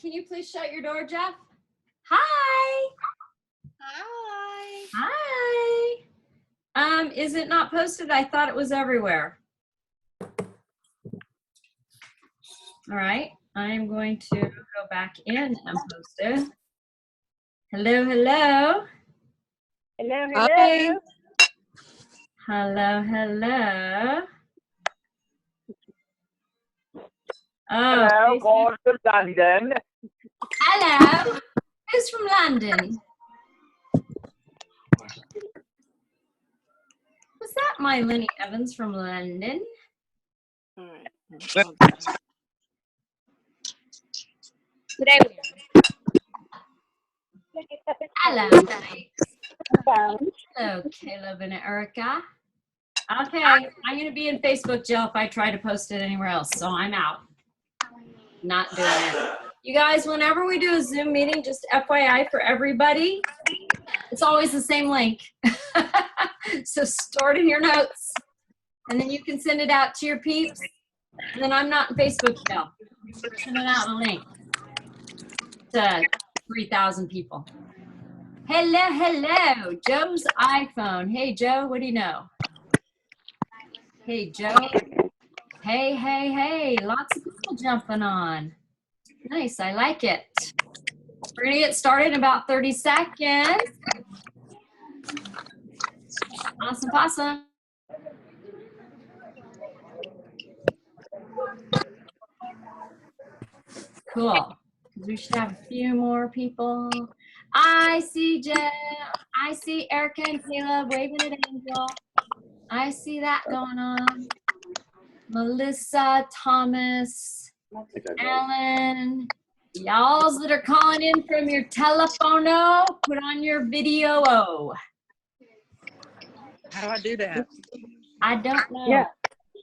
Can you please shut your door, Jeff? Hi. Hi. Hi. Is it not posted? I thought it was everywhere. All right. I'm going to go back in and post it. Hello, hello. Hello, hello. Hi. Hello, hello. Hello, Oh, going to London. hello. Who's from London? Was that my Lenny Evans from London? All right. Today we Hello, guys. Hello, Caleb and Erica. Okay, I'm going to be in Facebook jail if I try to post it anywhere else, so I'm out. Not doing it. You guys, whenever we do a Zoom meeting, just FYI for everybody, it's always the same link. So store it in your notes, and then you can send it out to your peeps, and then I'm not in Facebook jail. We're sending out a link to 3,000 people. Hello, hello, Joe's iPhone. Hey, Joe, what do you know? Hey, Joe. Hey, hey, hey, lots of people jumping on. Nice, I like it. We're gonna get started in about 30 seconds. Awesome, awesome. Cool. We should have a few more people. I see Jeff. I see Erica and Caleb waving at Angel. I see that going on. Melissa, Thomas, Alan. Y'alls that are calling in from your telephono, put on your video. How do I do that? I don't know. Yeah.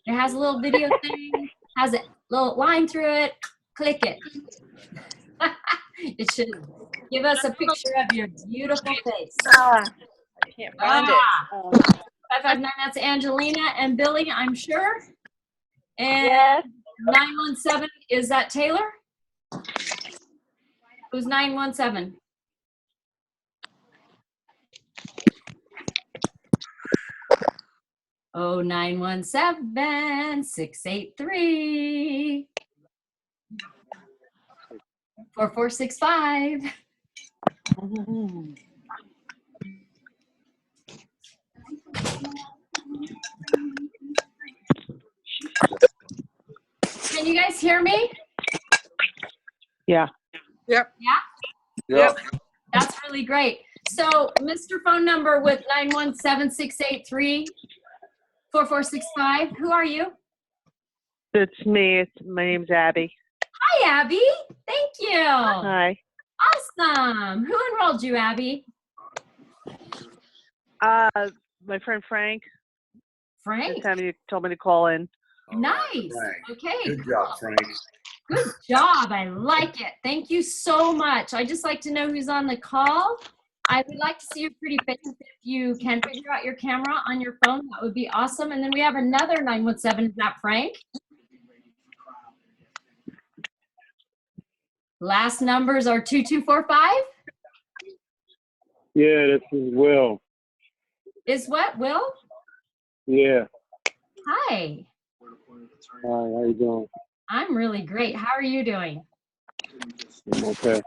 It has a little video thing, has a little line through it. Click it. It should give us a picture of your beautiful face. I can't find it. 559, that's Angelina and Billy, I'm sure. And Yes. 917, is that Taylor? Who's 917? Oh, 917-683. 4465. Can you guys hear me? Yeah. Yep. Yeah? Yep. That's really great. So, Mr. Phone number with 917-683-4465. Who are you? It's me. My name's Abby. Hi, Abby. Thank you. Hi. Awesome. Who enrolled you, Abby? My friend Frank. Frank. This time he told me to call in. Nice. Okay. Good job, Frank. Good job. I like it. Thank you so much. I just like to know who's on the call. I would like to see your pretty face. If you can figure out your camera on your phone, that would be awesome. And then we have another 917. Is that Frank? Last numbers are 2245. Yeah, this is Will. Is what, Will? Yeah. Hi. Hi, how you doing? I'm really great. How are you doing? I'm okay.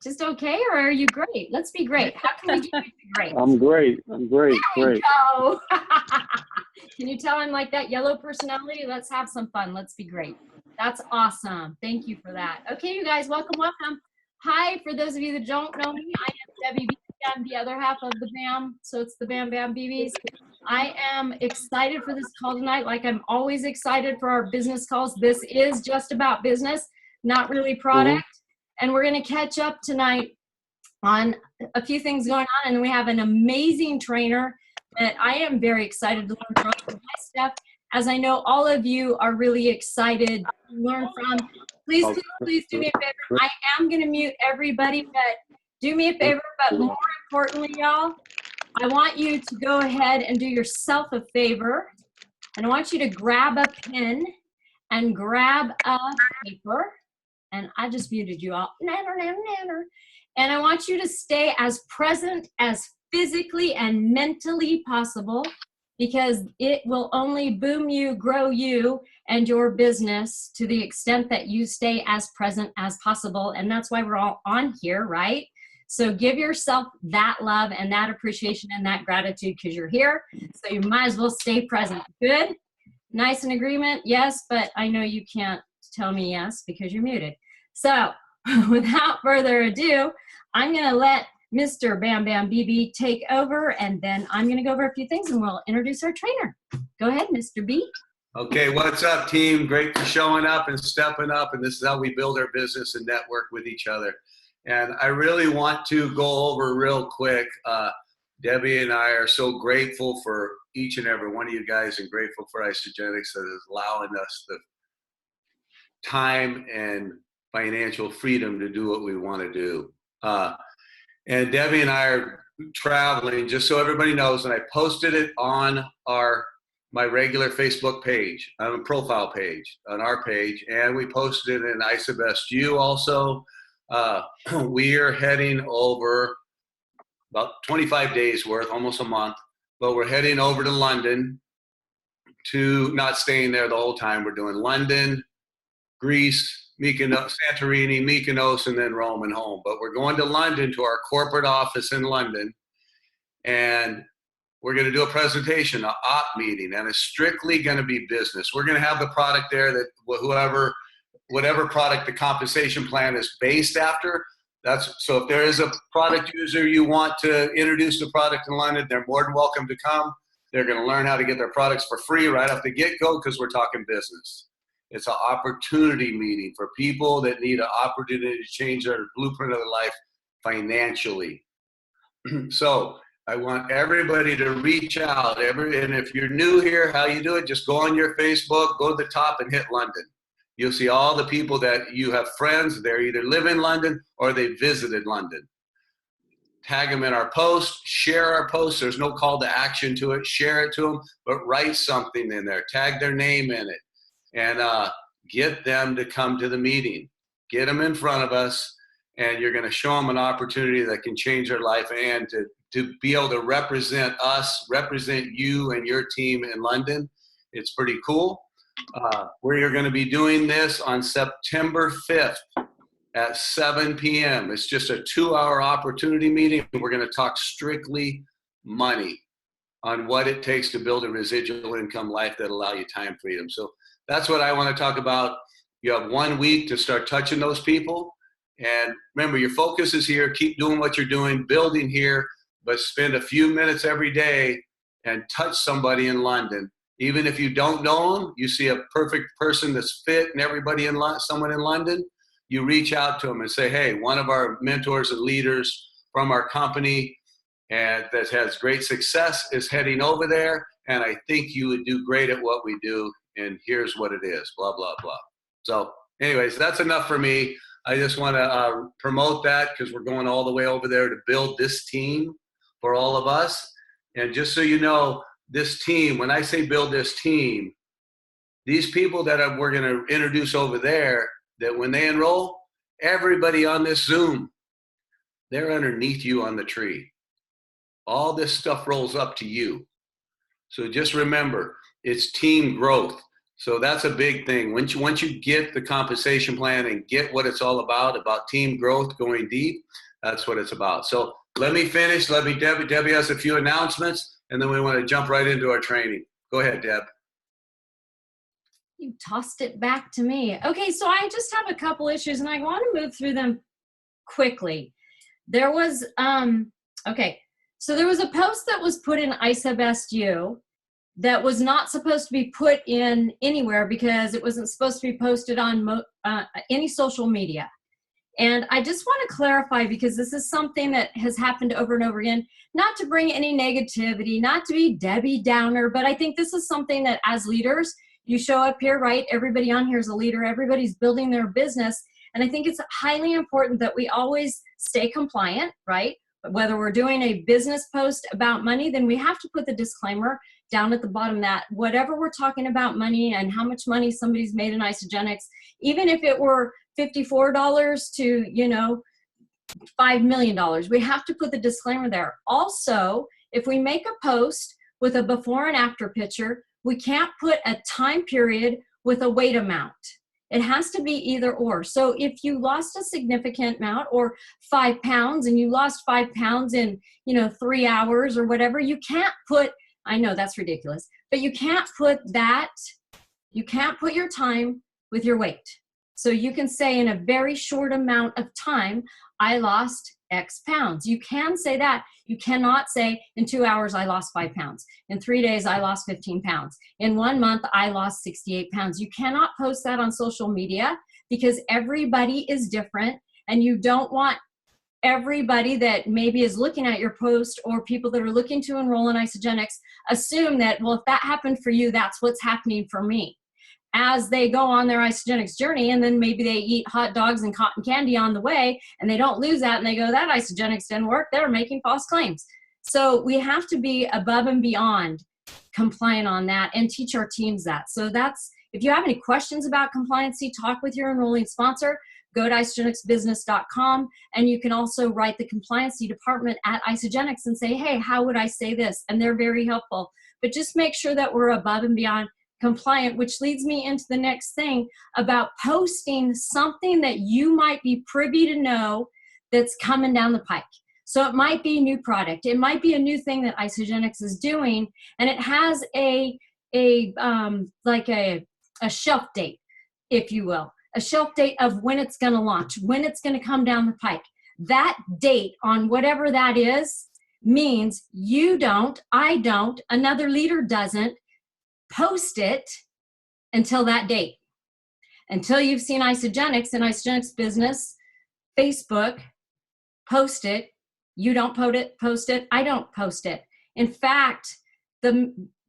Just okay, or are you great? Let's be great. How can we do you to be great? I'm great. I'm great. There we Great. go. Can you tell I'm like that yellow personality? Let's have some fun. Let's be great. That's awesome. Thank you for that. Okay, you guys, welcome, welcome. Hi, for those of you that don't know me, I am Debbie B. I'm the other half of the BAM, so it's the Bam Bam BBs. I am excited for this call tonight, like I'm always excited for our business calls. This is just about business, not really product. And we're going to catch up tonight on a few things going on, and we have an amazing trainer that I am very excited to learn from my stuff, as I know all of you are really excited to learn from. Please, please, please do me a favor. I am going to mute everybody, but do me a favor, but more importantly, y'all, I want you to go ahead and do yourself a favor, and I want you to grab a pen and grab a paper and I just muted you all. Nanner, nanner, nanner. And I want you to stay as present as physically and mentally possible, because it will only boom you, grow you and your business to the extent that you stay as present as possible. And that's why we're all on here, right? So give yourself that love and that appreciation and that gratitude because you're here. So you might as well stay present. Good? Nice in agreement? Yes, but I know you can't tell me yes because you're muted. So without further ado, I'm going to let Mr. Bam Bam BB take over, and then I'm going to go over a few things and we'll introduce our trainer. Go ahead, Mr. B. Okay, what's up, team? Great for showing up and stepping up, and this is how we build our business and network with each other. And I really want to go over real quick. Debbie and I are so grateful for each and every one of you guys, and grateful for Isagenix that is allowing us the time and financial freedom to do what we want to do. And Debbie and I are traveling, just so everybody knows, and I posted it on my regular Facebook page, on a profile page, on our page, and we posted it in ISABEST-U also. We are heading over about 25 days worth, almost a month, but we're heading over to London, to not staying there the whole time. We're doing London, Greece, Mykonos, Santorini, Mykonos, and then Rome and home. But we're going to London, to our corporate office in London, and we're going to do a presentation, an op meeting, and it's strictly going to be business. We're going to have the product there that whatever product the compensation plan is based after. So if there is a product user you want to introduce the product in London, they're more than welcome to come. They're going to learn how to get their products for free right off the get-go, because we're talking business. It's an opportunity meeting for people that need an opportunity to change their blueprint of their life financially. So I want everybody to reach out. And if you're new here, how you do it, just go on your Facebook, go to the top and hit London. You'll see all the people that you have friends. They either live in London or they visited London. Tag them in our post, share our post. There's no call to action to it. Share it to them, but write something in there. Tag their name in it. And get them to come to the meeting. Get them in front of us, and you're going to show them an opportunity that can change their life, and to be able to represent us, represent you and your team in London. It's pretty cool. We're going to be doing this on September 5th at 7 p.m. It's just a 2-hour opportunity meeting. We're going to talk strictly money, on what it takes to build a residual income life that allow you time freedom. So that's what I want to talk about. You have 1 week to start touching those people. And remember, your focus is here. Keep doing what you're doing, building here, but spend a few minutes every day and touch somebody in London. Even if you don't know them, you see a perfect person that's fit and everybody in someone in London, you reach out to them and say, hey, one of our mentors and leaders from our company and that has great success is heading over there, and I think you would do great at what we do, and here's what it is, blah, blah, blah. So anyways, that's enough for me. I just want to promote that, because we're going all the way over there to build this team for all of us. And just so you know, this team, when I say build this team, these people that we're going to introduce over there, that when they enroll, everybody on this Zoom, they're underneath you on the tree. All this stuff rolls up to you. So just remember, it's team growth. So that's a big thing. Once you get the compensation plan and get what it's all about team growth, going deep, that's what it's about. So let me finish. Debbie has a few announcements, and then we want to jump right into our training. Go ahead, Deb. You tossed it back to me. Okay, so I just have a couple issues, and I want to move through them quickly. There was, so there was a post that was put in ISABEST-U that was not supposed to be put in anywhere, because it wasn't supposed to be posted on any social media. And I just want to clarify, because this is something that has happened over and over again, not to bring any negativity, not to be Debbie Downer, but I think this is something that as leaders, you show up here, right? Everybody on here is a leader. Everybody's building their business. And I think it's highly important that we always stay compliant, right? Whether we're doing a business post about money, then we have to put the disclaimer down at the bottom that whatever we're talking about money and how much money somebody's made in Isagenix, even if it were $54 to, you know, $5 million. We have to put the disclaimer there. Also, if we make a post with a before and after picture, we can't put a time period with a weight amount. It has to be either or. So if you lost a significant amount, or 5 pounds, and you lost 5 pounds in, you know, 3 hours or whatever, you can't put, I know that's ridiculous, but you can't put that, you can't put your time with your weight. So you can say in a very short amount of time, I lost X pounds. You can say that. You cannot say in 2 hours, I lost 5 pounds. In 3 days, I lost 15 pounds. In 1 month, I lost 68 pounds. You cannot post that on social media because everybody is different, and you don't want everybody that maybe is looking at your post, or people that are looking to enroll in Isagenix, assume that, well, if that happened for you, that's what's happening for me. As they go on their Isagenix journey, and then maybe they eat hot dogs and cotton candy on the way, and they don't lose that, and they go, that Isagenix didn't work, they're making false claims. So we have to be above and beyond compliant on that and teach our teams that. So that's, if you have any questions about compliancy, talk with your enrolling sponsor. Go to isagenixbusiness.com, and you can also write the compliancy department at Isagenix and say, hey, how would I say this? And they're very helpful. But just make sure that we're above and beyond compliant, which leads me into the next thing about posting something that you might be privy to know that's coming down the pike. So it might be a new product. It might be a new thing that Isagenix is doing, and it has a shelf date, if you will, a shelf date of when it's going to launch, when it's going to come down the pike. That date on whatever that is means you don't, I don't, another leader doesn't post it until that date. Until you've seen Isagenix and Isagenix Business, Facebook, post it. You don't post it. I don't post it. In fact,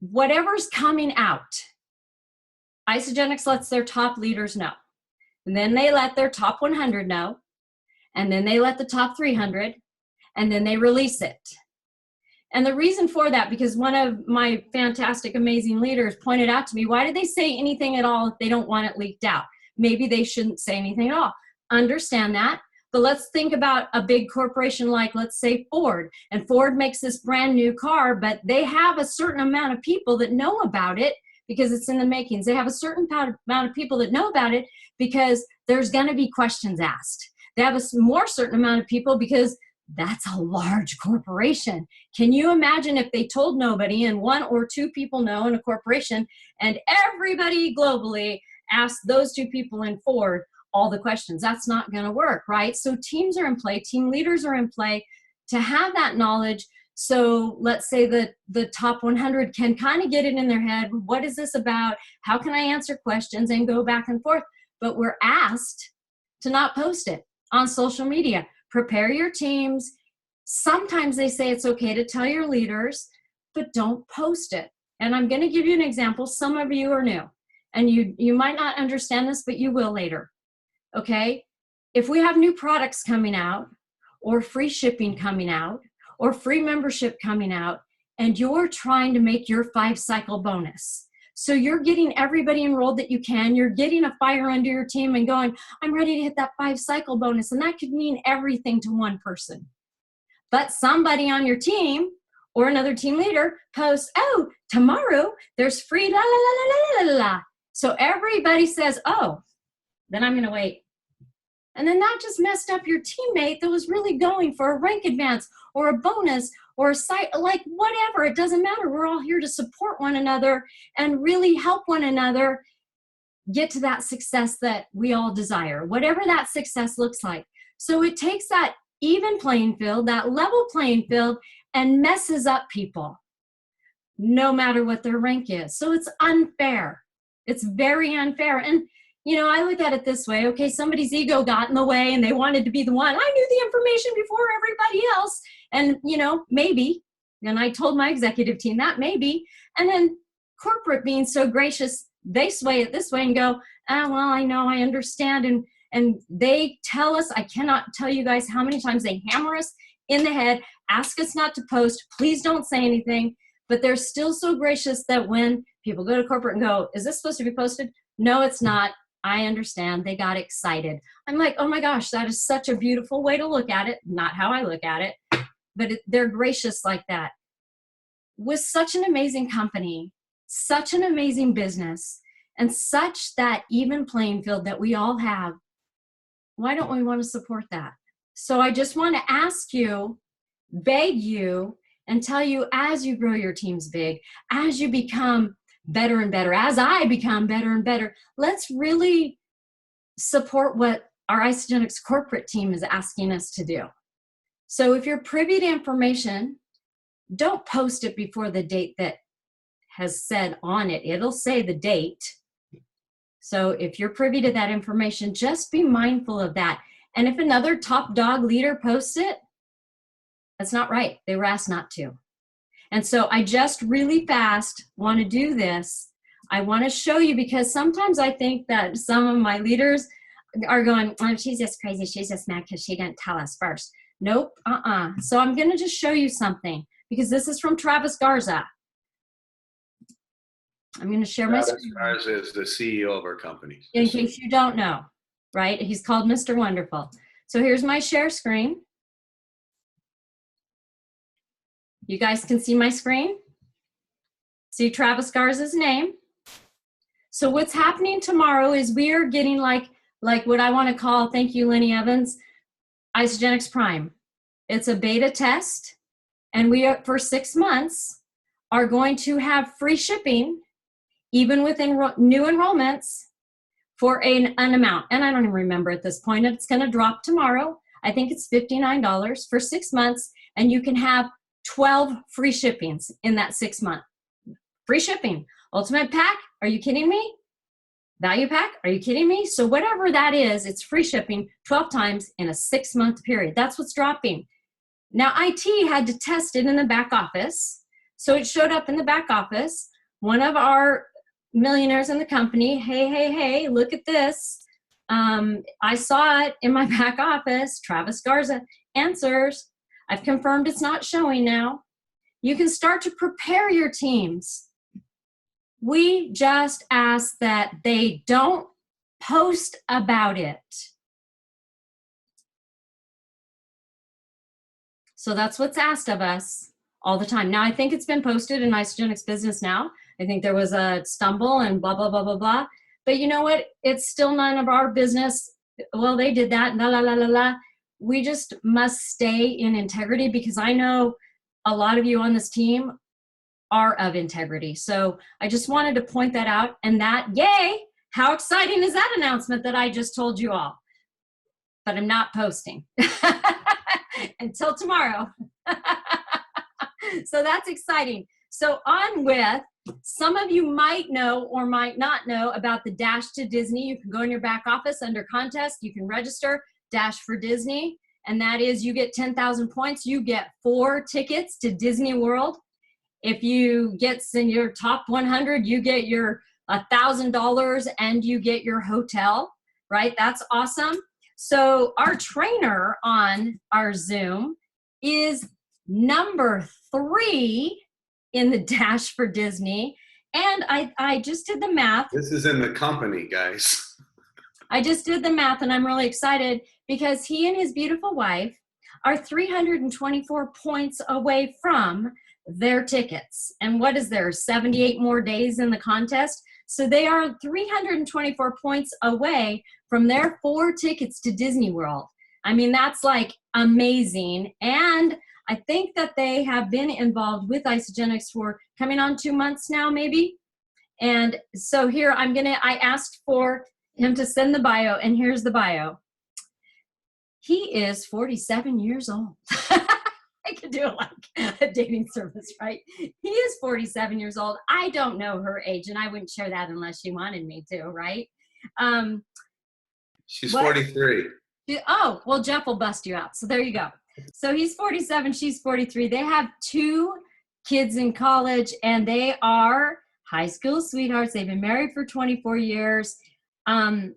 whatever's coming out, Isagenix lets their top leaders know. And then they let their top 100 know. And then they let the top 300. And then they release it. And the reason for that, because one of my fantastic, amazing leaders pointed out to me, why did they say anything at all if they don't want it leaked out? Maybe they shouldn't say anything at all. Understand that. But let's think about a big corporation like, let's say, Ford. And Ford makes this brand new car, but they have a certain amount of people that know about it because it's in the makings. They have a certain amount of people that know about it because there's going to be questions asked. They have a more certain amount of people because that's a large corporation. Can you imagine if they told nobody and 1 or 2 people know in a corporation, and everybody globally asked those 2 people in Ford all the questions? That's not going to work, right? So teams are in play, team leaders are in play to have that knowledge. So let's say that the top 100 can kind of get it in their head. What is this about? How can I answer questions and go back and forth? But we're asked to not post it on social media. Prepare your teams. Sometimes they say it's okay to tell your leaders, but don't post it. And I'm going to give you an example. Some of you are new, and you might not understand this, but you will later. Okay? If we have new products coming out, or free shipping coming out, or free membership coming out, and you're trying to make your 5-cycle bonus. So you're getting everybody enrolled that you can. You're getting a fire under your team and going, I'm ready to hit that 5-cycle bonus. And that could mean everything to one person. But somebody on your team or another team leader posts, oh, tomorrow there's free la la la la la la la. So everybody says, oh, then I'm going to wait. And then that just messed up your teammate that was really going for a rank advance or a bonus or a site, like whatever. It doesn't matter. We're all here to support one another and really help one another get to that success that we all desire, whatever that success looks like. So it takes that even playing field, that level playing field, and messes up people, no matter what their rank is. So it's unfair. It's very unfair. And you know, I look at it this way. Okay, somebody's ego got in the way and they wanted to be the one. I knew the information before everybody else. And, you know, maybe. And I told my executive team that maybe. And then corporate being so gracious, they sway it this way and go, well, I know, I understand. And they tell us, I cannot tell you guys how many times they hammer us in the head, ask us not to post, please don't say anything. But they're still so gracious that when people go to corporate and go, is this supposed to be posted? No, it's not. I understand. They got excited. I'm like, oh my gosh, that is such a beautiful way to look at it. Not how I look at it, but they're gracious like that. With such an amazing company, such an amazing business, and such that even playing field that we all have, why don't we want to support that? So I just want to ask you, beg you, and tell you, as you grow your teams big, as you become better and better, as I become better and better, let's really support what our Isogenics corporate team is asking us to do. So if you're privy to information, don't post it before the date that has said on it. It'll say the date. So if you're privy to that information, just be mindful of that. And if another top dog leader posts it, that's not right. They were asked not to. And so I just really fast want to do this. I want to show you, because sometimes I think that some of my leaders are going, oh, she's just crazy. She's just mad because she didn't tell us first. Nope. So I'm going to just show you something, because this is from Travis Garza. I'm going to share my screen. Travis Garza is the CEO of our company. In case you don't know, right? He's called Mr. Wonderful. So here's my share screen. You guys can see my screen? See Travis Garza's name? So what's happening tomorrow is we are getting like what I want to call, thank you, Lenny Evans, Isogenics Prime. It's a beta test, and we are, for 6 months, are going to have free shipping, even with new enrollments, for an amount. And I don't even remember at this point. It's going to drop tomorrow. I think it's $59 for 6 months, and you can have 12 free shippings in that 6 month. Free shipping. Ultimate pack, are you kidding me? Value pack, are you kidding me? So whatever that is, it's free shipping 12 times in a 6 month period. That's what's dropping. Now, IT had to test it in the back office. So it showed up in the back office. One of our millionaires in the company, hey, look at this. I saw it in my back office. Travis Garza answers. I've confirmed it's not showing now. You can start to prepare your teams. We just ask that they don't post about it. So that's what's asked of us all the time. Now, I think it's been posted in Isogenics Business Now. I think there was a stumble and blah, blah, blah, blah, blah. But you know what? It's still none of our business. Well, they did that, la, la, la, la, la. We just must stay in integrity, because I know a lot of you on this team are of integrity. So I just wanted to point that out, and that, yay, how exciting is that announcement that I just told you all? But I'm not posting until tomorrow. So that's exciting. So on with, some of you might know or might not know about the Dash to Disney. You can go in your back office under contest. You can register Dash for Disney. And that is, you get 10,000 points. You get 4 tickets to Disney World. If you get in your top 100, you get your $1,000 and you get your hotel, right? That's awesome. So our trainer on our Zoom is number 3 in the Dash for Disney. And I just did the math. This is in the company, guys. I just did the math, and I'm really excited because he and his beautiful wife are 324 points away from their tickets. And what is there, 78 more days in the contest? So they are 324 points away from their 4 tickets to Disney World. I mean, that's like amazing. And I think that they have been involved with Isogenics for coming on 2 months now, maybe. And so here I asked for him to send the bio, and here's the bio. He is 47 years old. I could do it like a dating service, right? He is 47 years old. I don't know her age, and I wouldn't share that unless she wanted me to, right? She's 43. Oh, well, Jeff will bust you out. So there you go. So he's 47, she's 43. They have 2 kids in college, and they are high school sweethearts. They've been married for 24 years. I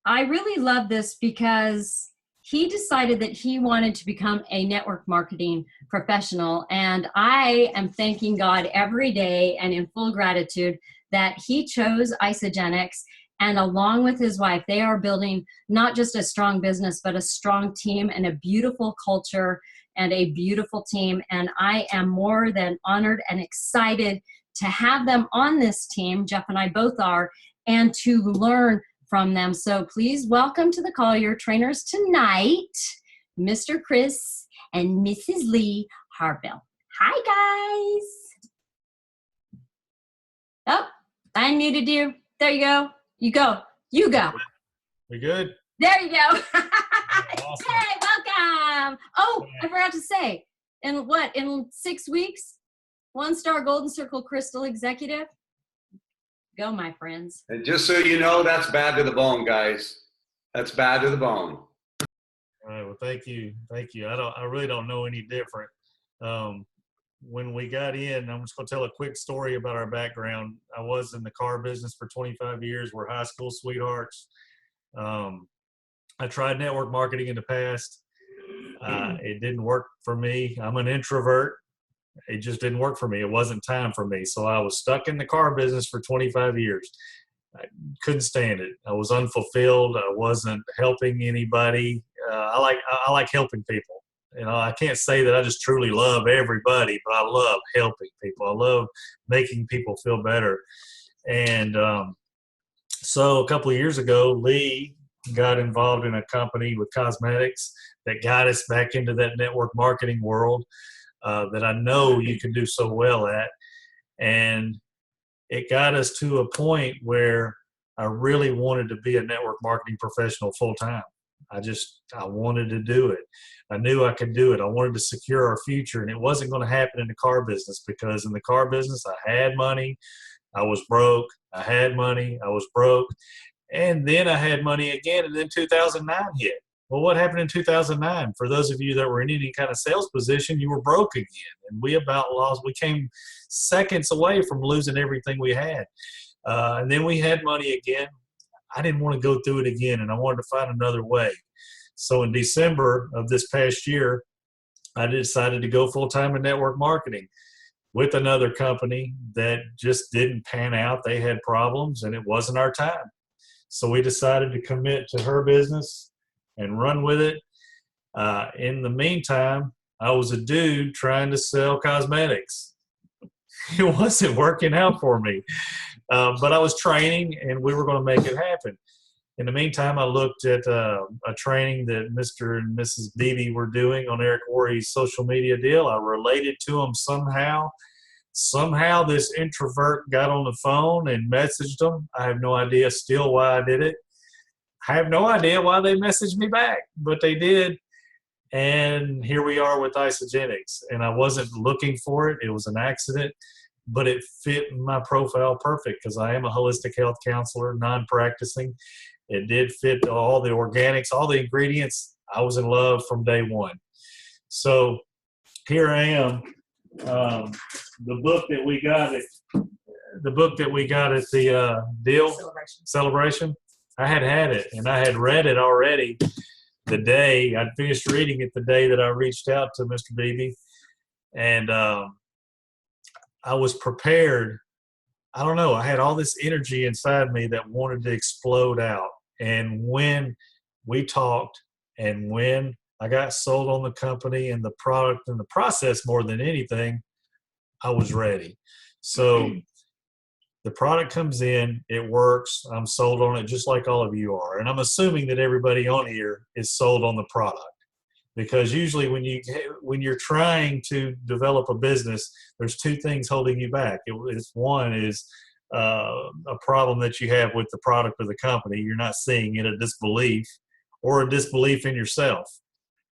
really love this because he decided that he wanted to become a network marketing professional. And I am thanking God every day and in full gratitude that he chose Isogenics. And along with his wife, they are building not just a strong business, but a strong team and a beautiful culture and a beautiful team. And I am more than honored and excited to have them on this team. Jeff and I both are, and to learn from them. So please welcome to the call your trainers tonight, Mr. Chris and Mrs. Lee Harville. Hi, guys. Oh, I unmuted you. There you go. You go. You go. We good? There you go. Awesome. Hey, welcome. Oh, I forgot to say, in 6 weeks, 1-star Golden Circle Crystal Executive. Go, my friends. And just so you know, that's bad to the bone, guys. That's bad to the bone. All right. Well, thank you. Thank you. I really don't know any different. When we got in, I'm just going to tell a quick story about our background. I was in the car business for 25 years. We're high school sweethearts. I tried network marketing in the past. It didn't work for me. I'm an introvert. It just didn't work for me. It wasn't time for me. So I was stuck in the car business for 25 years. I couldn't stand it. I was unfulfilled. I wasn't helping anybody. I like helping people. You know, I can't say that I just truly love everybody, but I love helping people. I love making people feel better. And so a couple of years ago, Lee got involved in a company with cosmetics that got us back into that network marketing world that I know you can do so well at. And it got us to a point where I really wanted to be a network marketing professional full time. I wanted to do it. I knew I could do it. I wanted to secure our future, and it wasn't going to happen in the car business, because in the car business, I had money, I was broke. I had money, I was broke. And then I had money again, and then 2009 hit. Well, what happened in 2009? For those of you that were in any kind of sales position, you were broke again. And we came seconds away from losing everything we had. And then we had money again. I didn't want to go through it again, and I wanted to find another way. So in December of this past year, I decided to go full-time in network marketing with another company that just didn't pan out. They had problems, and it wasn't our time. So we decided to commit to her business and run with it. In the meantime, I was a dude trying to sell cosmetics. It wasn't working out for me. But I was training, and we were going to make it happen. In the meantime, I looked at a training that Mr. and Mrs. Beebe were doing on Eric Worre's social media deal. I related to them somehow. Somehow this introvert got on the phone and messaged them. I have no idea still why I did it. I have no idea why they messaged me back, but they did. And here we are with Isogenics. And I wasn't looking for it. It was an accident, but it fit my profile perfect because I am a holistic health counselor, non-practicing. It did fit all the organics, all the ingredients. I was in love from day one. So here I am. The book that we got at the deal celebration, I had it, and I had read it already the day I'd finished reading it, the day that I reached out to Mr. Beebe, and I was prepared. I don't know. I had all this energy inside me that wanted to explode out. And when we talked, and when I got sold on the company and the product and the process more than anything, I was ready. So the product comes in, it works, I'm sold on it just like all of you are. And I'm assuming that everybody on here is sold on the product, because usually when you're trying to develop a business, there's two things holding you back. One is a problem that you have with the product or the company. You're not seeing it, a disbelief, or a disbelief in yourself.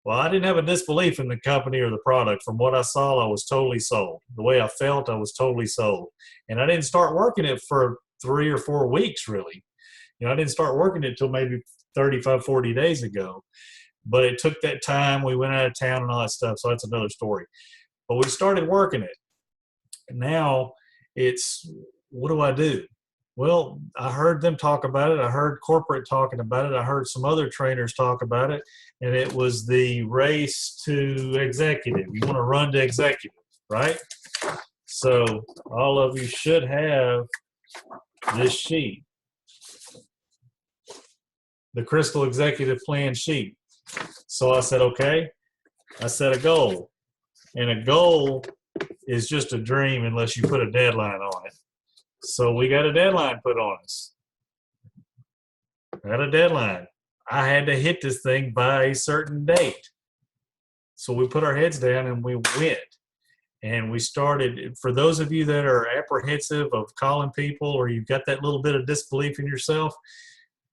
Well, I didn't have a disbelief in the company or the product. From what I saw, I was totally sold. The way I felt, I was totally sold. And I didn't start working it for 3 or 4 weeks, really. I didn't start working it until maybe 35, 40 days ago. But it took that time. We went out of town and all that stuff, so that's another story. But we started working it. Now it's, what do I do? Well, I heard them talk about it. I heard corporate talking about it. I heard some other trainers talk about it. And it was the race to executive. You want to run to executive, right? So all of you should have this sheet. the Crystal Executive Plan sheet. So I said, okay, I set a goal. And a goal is just a dream unless you put a deadline on it. So we got a deadline put on us. I had a deadline. I had to hit this thing by a certain date. So we put our heads down and we went. And we started, for those of you that are apprehensive of calling people or you've got that little bit of disbelief in yourself,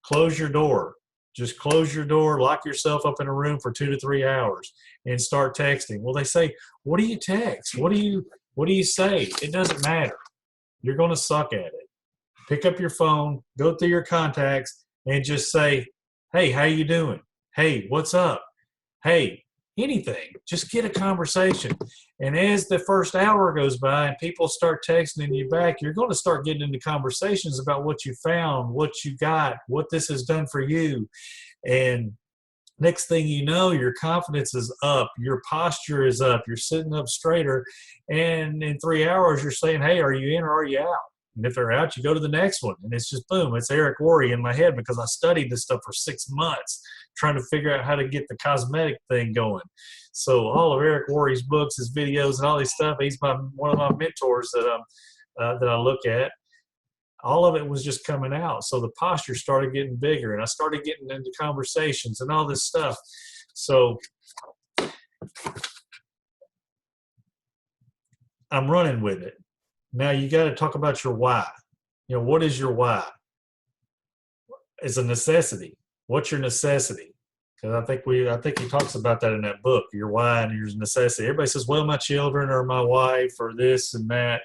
close your door. Just close your door, lock yourself up in a room for 2 to 3 hours and start texting. Well, they say, what do you text? What do you say? It doesn't matter. You're going to suck at it. Pick up your phone, go through your contacts and just say, hey, how you doing? Hey, what's up? Hey, anything. Just get a conversation. And as the first hour goes by and people start texting you back, you're going to start getting into conversations about what you found, what you got, what this has done for you. And next thing you know, your confidence is up, your posture is up, you're sitting up straighter. And in 3 hours, you're saying, hey, are you in or are you out? And if they're out, you go to the next one. And it's just boom, it's Eric Worre in my head because I studied this stuff for 6 months trying to figure out how to get the cosmetic thing going. So all of Eric Worre's books, his videos, and all this stuff, he's one of my mentors that I look at. All of it was just coming out. So the posture started getting bigger, and I started getting into conversations and all this stuff. So I'm running with it. Now you got to talk about your why. You know, what is your why? It's a necessity. What's your necessity? Because I think he talks about that in that book, your why and your necessity. Everybody says, well, my children or my wife or this and that.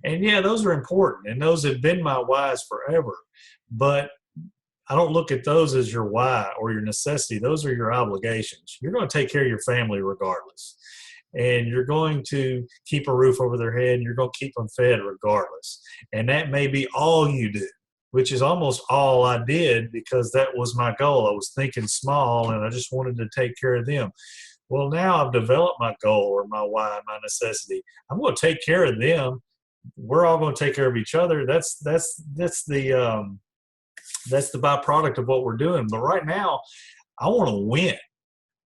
And yeah, those are important. And those have been my whys forever. But I don't look at those as your why or your necessity. Those are your obligations. You're going to take care of your family regardless. And you're going to keep a roof over their head and you're going to keep them fed regardless. And that may be all you do, which is almost all I did because that was my goal. I was thinking small and I just wanted to take care of them. Well, now I've developed my goal or my why, my necessity. I'm going to take care of them. We're all going to take care of each other. That's the byproduct of what we're doing. But right now, I want to win.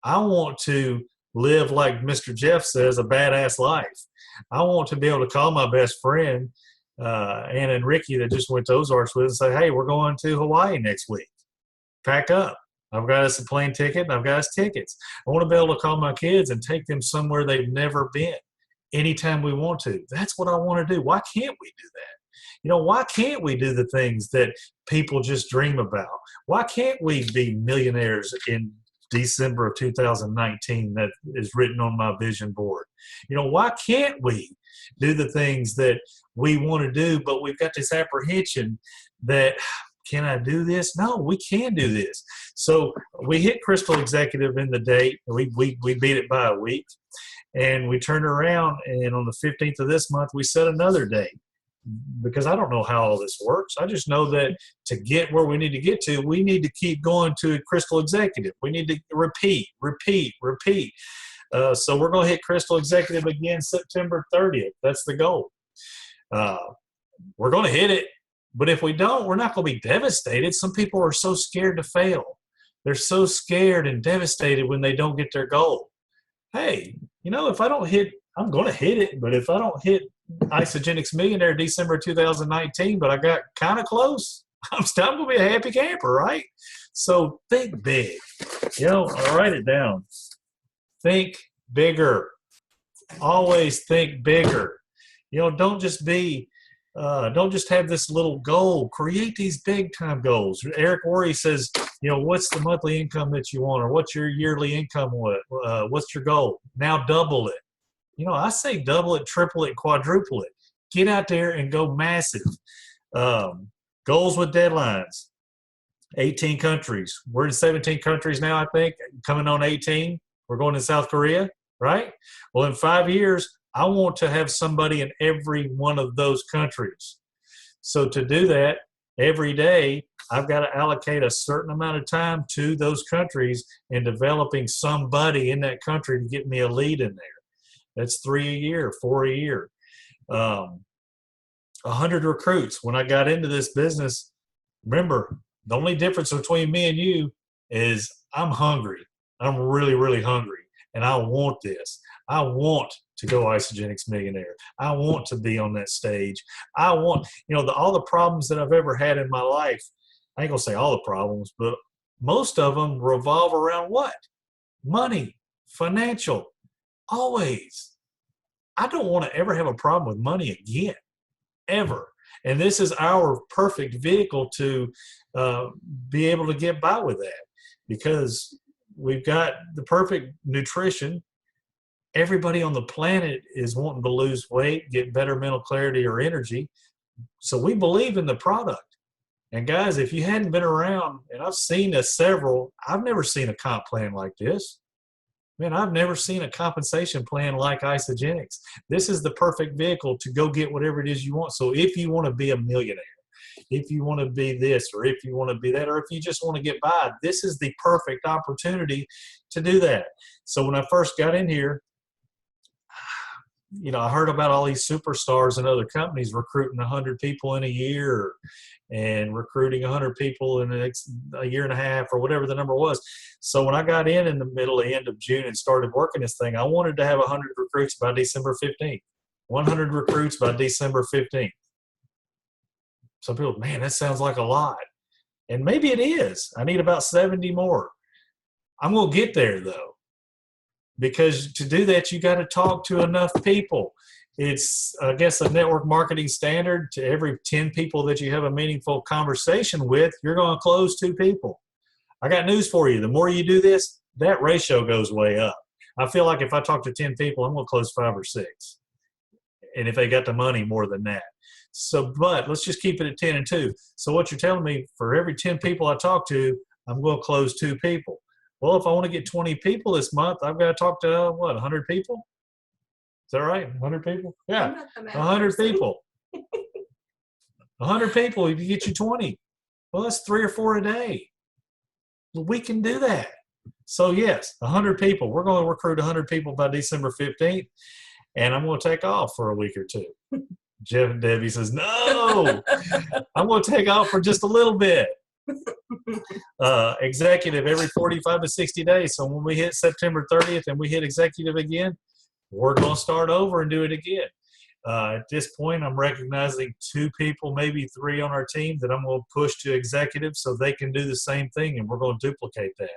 I want to live, like Mr. Jeff says, a badass life. I want to be able to call my best friend, Anna and Ricky, that just went to Ozarks with, and say, hey, we're going to Hawaii next week. Pack up. I've got us a plane ticket, and I've got us tickets. I want to be able to call my kids and take them somewhere they've never been anytime we want to. That's what I want to do. Why can't we do that? You know, why can't we do the things that people just dream about? Why can't we be millionaires in December of 2019 that is written on my vision board? You know, why can't we do the things that we want to do, but we've got this apprehension that, can I do this? No, we can do this. So we hit Crystal Executive in the date. We beat it by a week. And we turned around, and on the 15th of this month, we set another date. Because I don't know how all this works. I just know that to get where we need to get to, we need to keep going to Crystal Executive. We need to repeat. So we're going to hit Crystal Executive again September 30th. That's the goal. We're going to hit it. But if we don't, we're not going to be devastated. Some people are so scared to fail. They're so scared and devastated when they don't get their goal. Hey, you know, if I don't hit, I'm going to hit it. But if I don't hit Isogenics Millionaire December 2019, but I got kind of close, I'm going to be a happy camper, right? So think big. You know, I'll write it down. Think bigger. Always think bigger. You know, don't just have this little goal. Create these big time goals. Eric Worre says, you know, what's the monthly income that you want, or what's your yearly income? What's your goal? Now double it. You know, I say double it, triple it, quadruple it. Get out there and go massive. Goals with deadlines. 18 countries. We're in 17 countries now, I think, coming on 18. We're going to South Korea, right? Well, in 5 years, I want to have somebody in every one of those countries. So to do that, every day, I've got to allocate a certain amount of time to those countries and developing somebody in that country to get me a lead in there. That's 3 a year, 4 a year. 100 recruits. When I got into this business, remember, The only difference between me and you is I'm hungry. I'm really, really hungry. And I want this. I want to go Isogenics Millionaire. I want to be on that stage. I want, all the problems that I've ever had in my life, I ain't going to say all the problems, but most of them revolve around what? Money, financial, always. I don't want to ever have a problem with money again, ever. And this is our perfect vehicle to be able to get by with that, because we've got the perfect nutrition. Everybody on the planet is wanting to lose weight, get better mental clarity or energy. So we believe in the product. And guys, if you hadn't been around, and I've seen several, I've never seen a comp plan like this. Man, I've never seen a compensation plan like Isogenics. This is the perfect vehicle to go get whatever it is you want. So if you want to be a millionaire, if you want to be this, or if you want to be that, or if you just want to get by, this is the perfect opportunity to do that. So when I first got in here, I heard about all these superstars and other companies recruiting 100 people in a year and recruiting 100 people in the next a year and a half, or whatever the number was. So when I got in the end of June and started working this thing, I wanted to have 100 recruits by December 15th. 100 recruits by December 15th. Some people, man, that sounds like a lot. And maybe it is. I need about 70 more. I'm going to get there, though. Because to do that, you got to talk to enough people. It's, I guess, a network marketing standard. To every 10 people that you have a meaningful conversation with, you're going to close 2 people. I got news for you. The more you do this, that ratio goes way up. I feel like if I talk to 10 people, I'm going to close 5 or 6. And if they got the money, more than that. So, but let's just keep it at 10 and 2. So what you're telling me, for every 10 people I talk to, I'm going to close 2 people. Well, if I want to get 20 people this month, I've got to talk to, 100 people? Is that right? 100 people? Yeah, 100 people. 100 people, if you get you 20. Well, that's 3 or 4 a day. Well, we can do that. So, yes, 100 people. We're going to recruit 100 people by December 15th, and I'm going to take off for a week or 2. Jeff and Debbie says, no, I'm going to take off for just a little bit. Executive every 45 to 60 days. So when we hit September 30th and we hit executive again, we're going to start over and do it again. At this point, I'm recognizing 2 people, maybe 3 on our team that I'm going to push to executive so they can do the same thing, and we're going to duplicate that.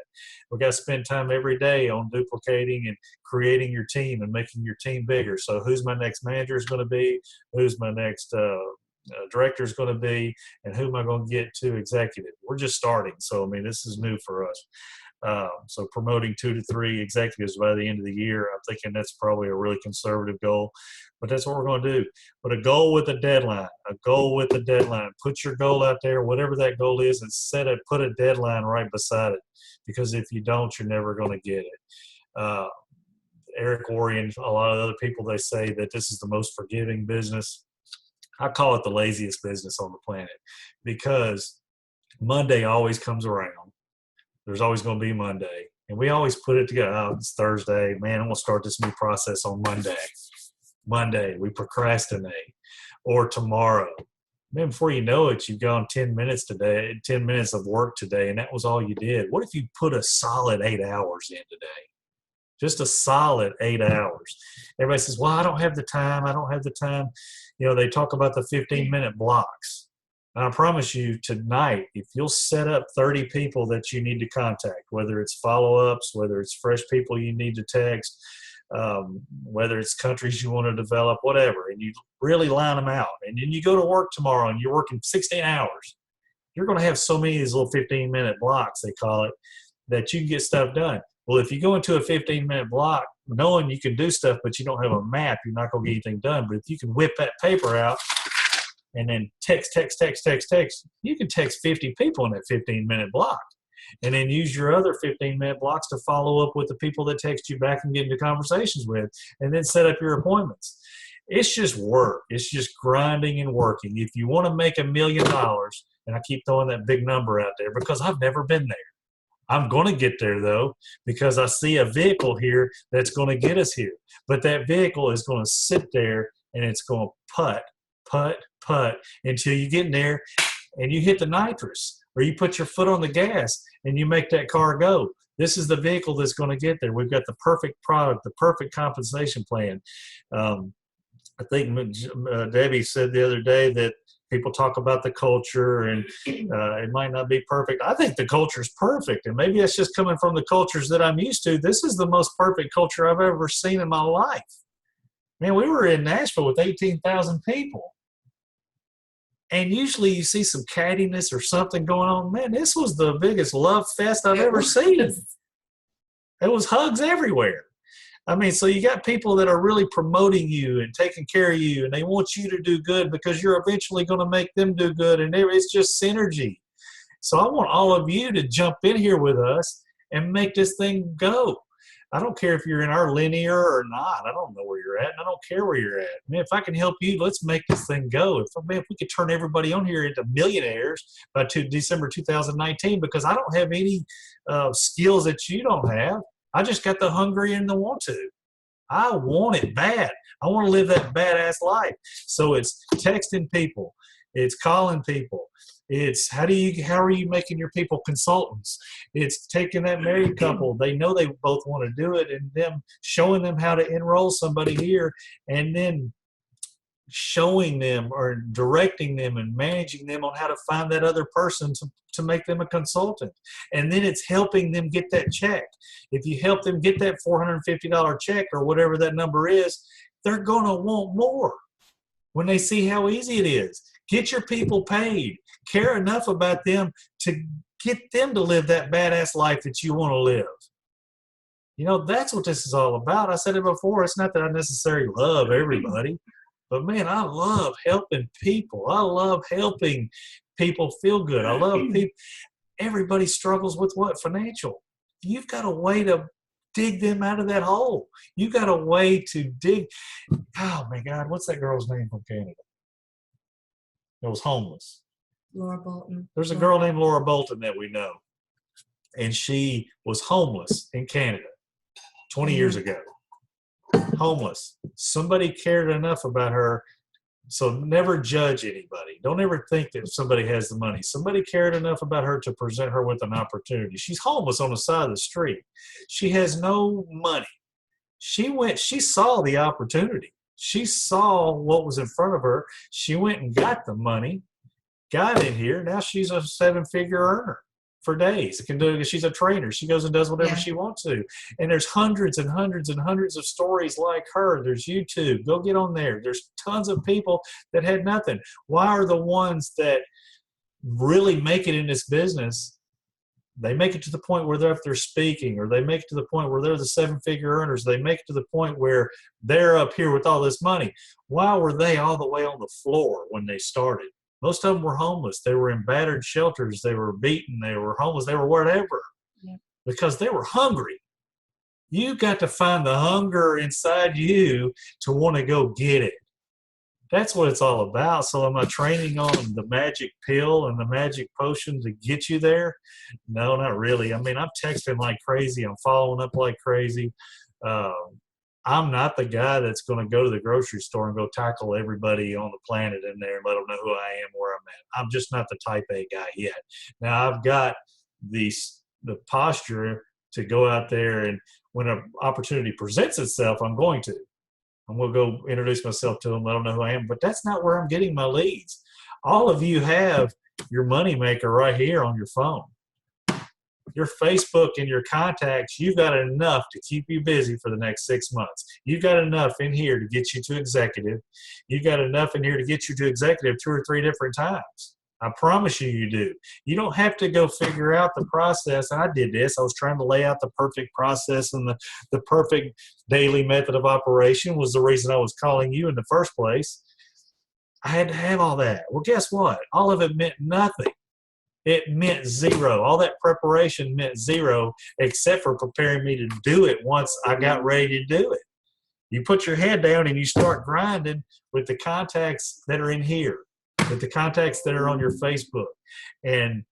We've got to spend time every day on duplicating and creating your team and making your team bigger. So who's my next manager is going to be, who's my next director is going to be, and who am I going to get to executive? We're just starting. So, I mean, this is new for us. So promoting 2 to 3 executives by the end of the year, I'm thinking that's probably a really conservative goal, but that's what we're going to do. But a goal with a deadline, Put your goal out there, whatever that goal is, and put a deadline right beside it, because if you don't, you're never going to get it. Eric Worre and a lot of other people, they say that this is the most forgiving business. I call it the laziest business on the planet, because Monday always comes around. There's always going to be Monday. And we always put it together. Oh, it's Thursday. Man, I'm going to start this new process on Monday. Monday, we procrastinate. Or tomorrow. Man, before you know it, you've gone 10 minutes today, 10 minutes of work today, and that was all you did. What if you put a solid 8 hours in today? Just a solid 8 hours. Everybody says, well, I don't have the time. They talk about the 15-minute blocks. And I promise you tonight, if you'll set up 30 people that you need to contact, whether it's follow-ups, whether it's fresh people you need to text, whether it's countries you want to develop, whatever, and you really line them out. And then you go to work tomorrow and you're working 16 hours. You're going to have so many of these little 15-minute blocks, they call it, that you can get stuff done. Well, if you go into a 15-minute block knowing you can do stuff, but you don't have a map, you're not going to get anything done. But if you can whip that paper out and then text, you can text 50 people in that 15-minute block. And then use your other 15-minute blocks to follow up with the people that text you back and get into conversations with, and then set up your appointments. It's just work. It's just grinding and working. If you want to make $1 million, and I keep throwing that big number out there because I've never been there. I'm going to get there, though, because I see a vehicle here that's going to get us here. But that vehicle is going to sit there, and it's going to putt until you get in there and you hit the nitrous. or you put your foot on the gas and you make that car go. This is the vehicle that's going to get there. We've got the perfect product, the perfect compensation plan. I think Debbie said the other day that people talk about the culture and it might not be perfect. I think the culture is perfect, and maybe it's just coming from the cultures that I'm used to. This is the most perfect culture I've ever seen in my life. Man, we were in Nashville with 18,000 people. And usually you see some cattiness or something going on. Man, this was the biggest love fest I've ever seen. There was hugs everywhere. I mean, so you got people that are really promoting you and taking care of you, and they want you to do good because you're eventually going to make them do good, and it's just synergy. So I want all of you to jump in here with us and make this thing go. I don't care if you're in our linear or not. I don't know where you're at, and I don't care where you're at. Man, if I can help you, let's make this thing go. If we could turn everybody on here into millionaires by December 2019, because I don't have any skills that you don't have. I just got the hungry and the want to. I want it bad. I want to live that badass life. So it's texting people. It's calling people. It's how are you making your people consultants? It's taking that married couple. They know they both want to do it, and them showing them how to enroll somebody here, and then showing them or directing them and managing them on how to find that other person to make them a consultant. And then it's helping them get that check. If you help them get that $450 check or whatever that number is, they're going to want more when they see how easy it is. Get your people paid. Care enough about them to get them to live that badass life that you want to live. You know, that's what this is all about. I said it before. It's not that I necessarily love everybody, but man, I love helping people. I love helping people feel good. I love people. Everybody struggles with what? Financial. You've got a way to dig them out of that hole. You've got a way to dig. Oh my God, what's that girl's name from Canada? That was homeless. Laura Bolton. There's a girl named Laura Bolton that we know, and she was homeless in Canada 20 years ago. Homeless. Somebody cared enough about her. So never judge anybody. Don't ever think that if somebody has the money. Somebody cared enough about her to present her with an opportunity. She's homeless on the side of the street. She has no money. She saw the opportunity. She saw what was in front of her. She went and got the money, got in here. Now she's a 7-figure earner for days. She's a trainer. She goes and does whatever she wants to. And there's hundreds and hundreds and hundreds of stories like her. There's YouTube. Go get on there. There's tons of people that had nothing. Why are the ones that really make it in this business, they make it to the point where they're speaking, or they make it to the point where they're the 7-figure earners. They make it to the point where they're up here with all this money. Why were they all the way on the floor when they started? Most of them were homeless. They were in battered shelters. They were beaten. They were homeless. They were whatever, because they were hungry. You got to find the hunger inside you to want to go get it. That's what it's all about. So am I training on the magic pill and the magic potion to get you there? No, not really. I mean, I'm texting like crazy. I'm following up like crazy. I'm not the guy that's going to go to the grocery store and go tackle everybody on the planet in there and let them know who I am, where I'm at. I'm just not the type A guy yet. Now, I've got the posture to go out there, and when an opportunity presents itself, I'm going to go introduce myself to them, let them know who I am. But that's not where I'm getting my leads. All of you have your moneymaker right here on your phone. Your Facebook and your contacts, you've got enough to keep you busy for the next 6 months. You've got enough in here to get you to executive. You've got enough in here to get you to executive 2 or 3 different times. I promise you do. You don't have to go figure out the process. And I did this. I was trying to lay out the perfect process, and the perfect daily method of operation was the reason I was calling you in the first place. I had to have all that. Well, guess what? All of it meant nothing. It meant zero. All that preparation meant zero, except for preparing me to do it once I got ready to do it. You put your head down and you start grinding with the contacts that are in here, with the contacts that are on your Facebook. And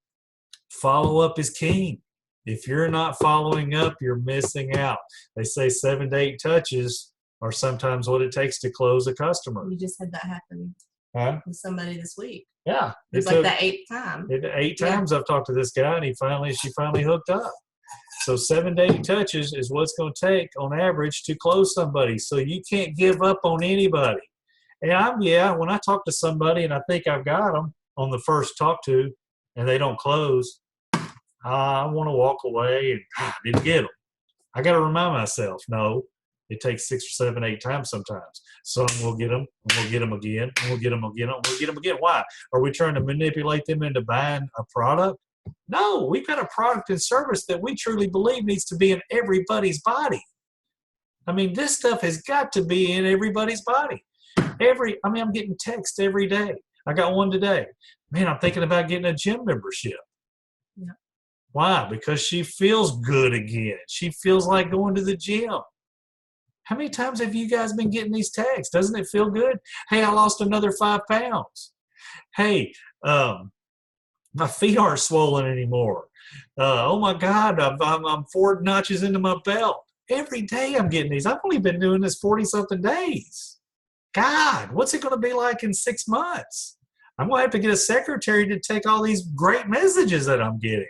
follow up is king. If you're not following up, you're missing out. They say 7 to 8 touches are sometimes what it takes to close a customer. We just had that happen. Huh? with somebody this week. Yeah. It was like the 8th time. Eight times I've talked to this guy, and she finally hooked up. So 7 to 8 touches is what's going to take on average to close somebody. So you can't give up on anybody. And when I talk to somebody and I think I've got them on the first talk to, and they don't close, I want to walk away and I didn't get them. I got to remind myself, no, it takes 6 or 7, 8 times sometimes. Some will get them, and we'll get them again, and we'll get them again, and we'll get them again. Why? Are we trying to manipulate them into buying a product? No, we've got a product and service that we truly believe needs to be in everybody's body. I mean, this stuff has got to be in everybody's body. I'm getting texts every day. I got one today. Man, I'm thinking about getting a gym membership. Yeah. Why? Because she feels good again. She feels like going to the gym. How many times have you guys been getting these texts? Doesn't it feel good? Hey, I lost another 5 pounds. Hey, my feet aren't swollen anymore. Oh my God, I'm 4 notches into my belt. Every day I'm getting these. I've only been doing this 40-something days. God, what's it going to be like in 6 months? I'm going to have to get a secretary to take all these great messages that I'm getting.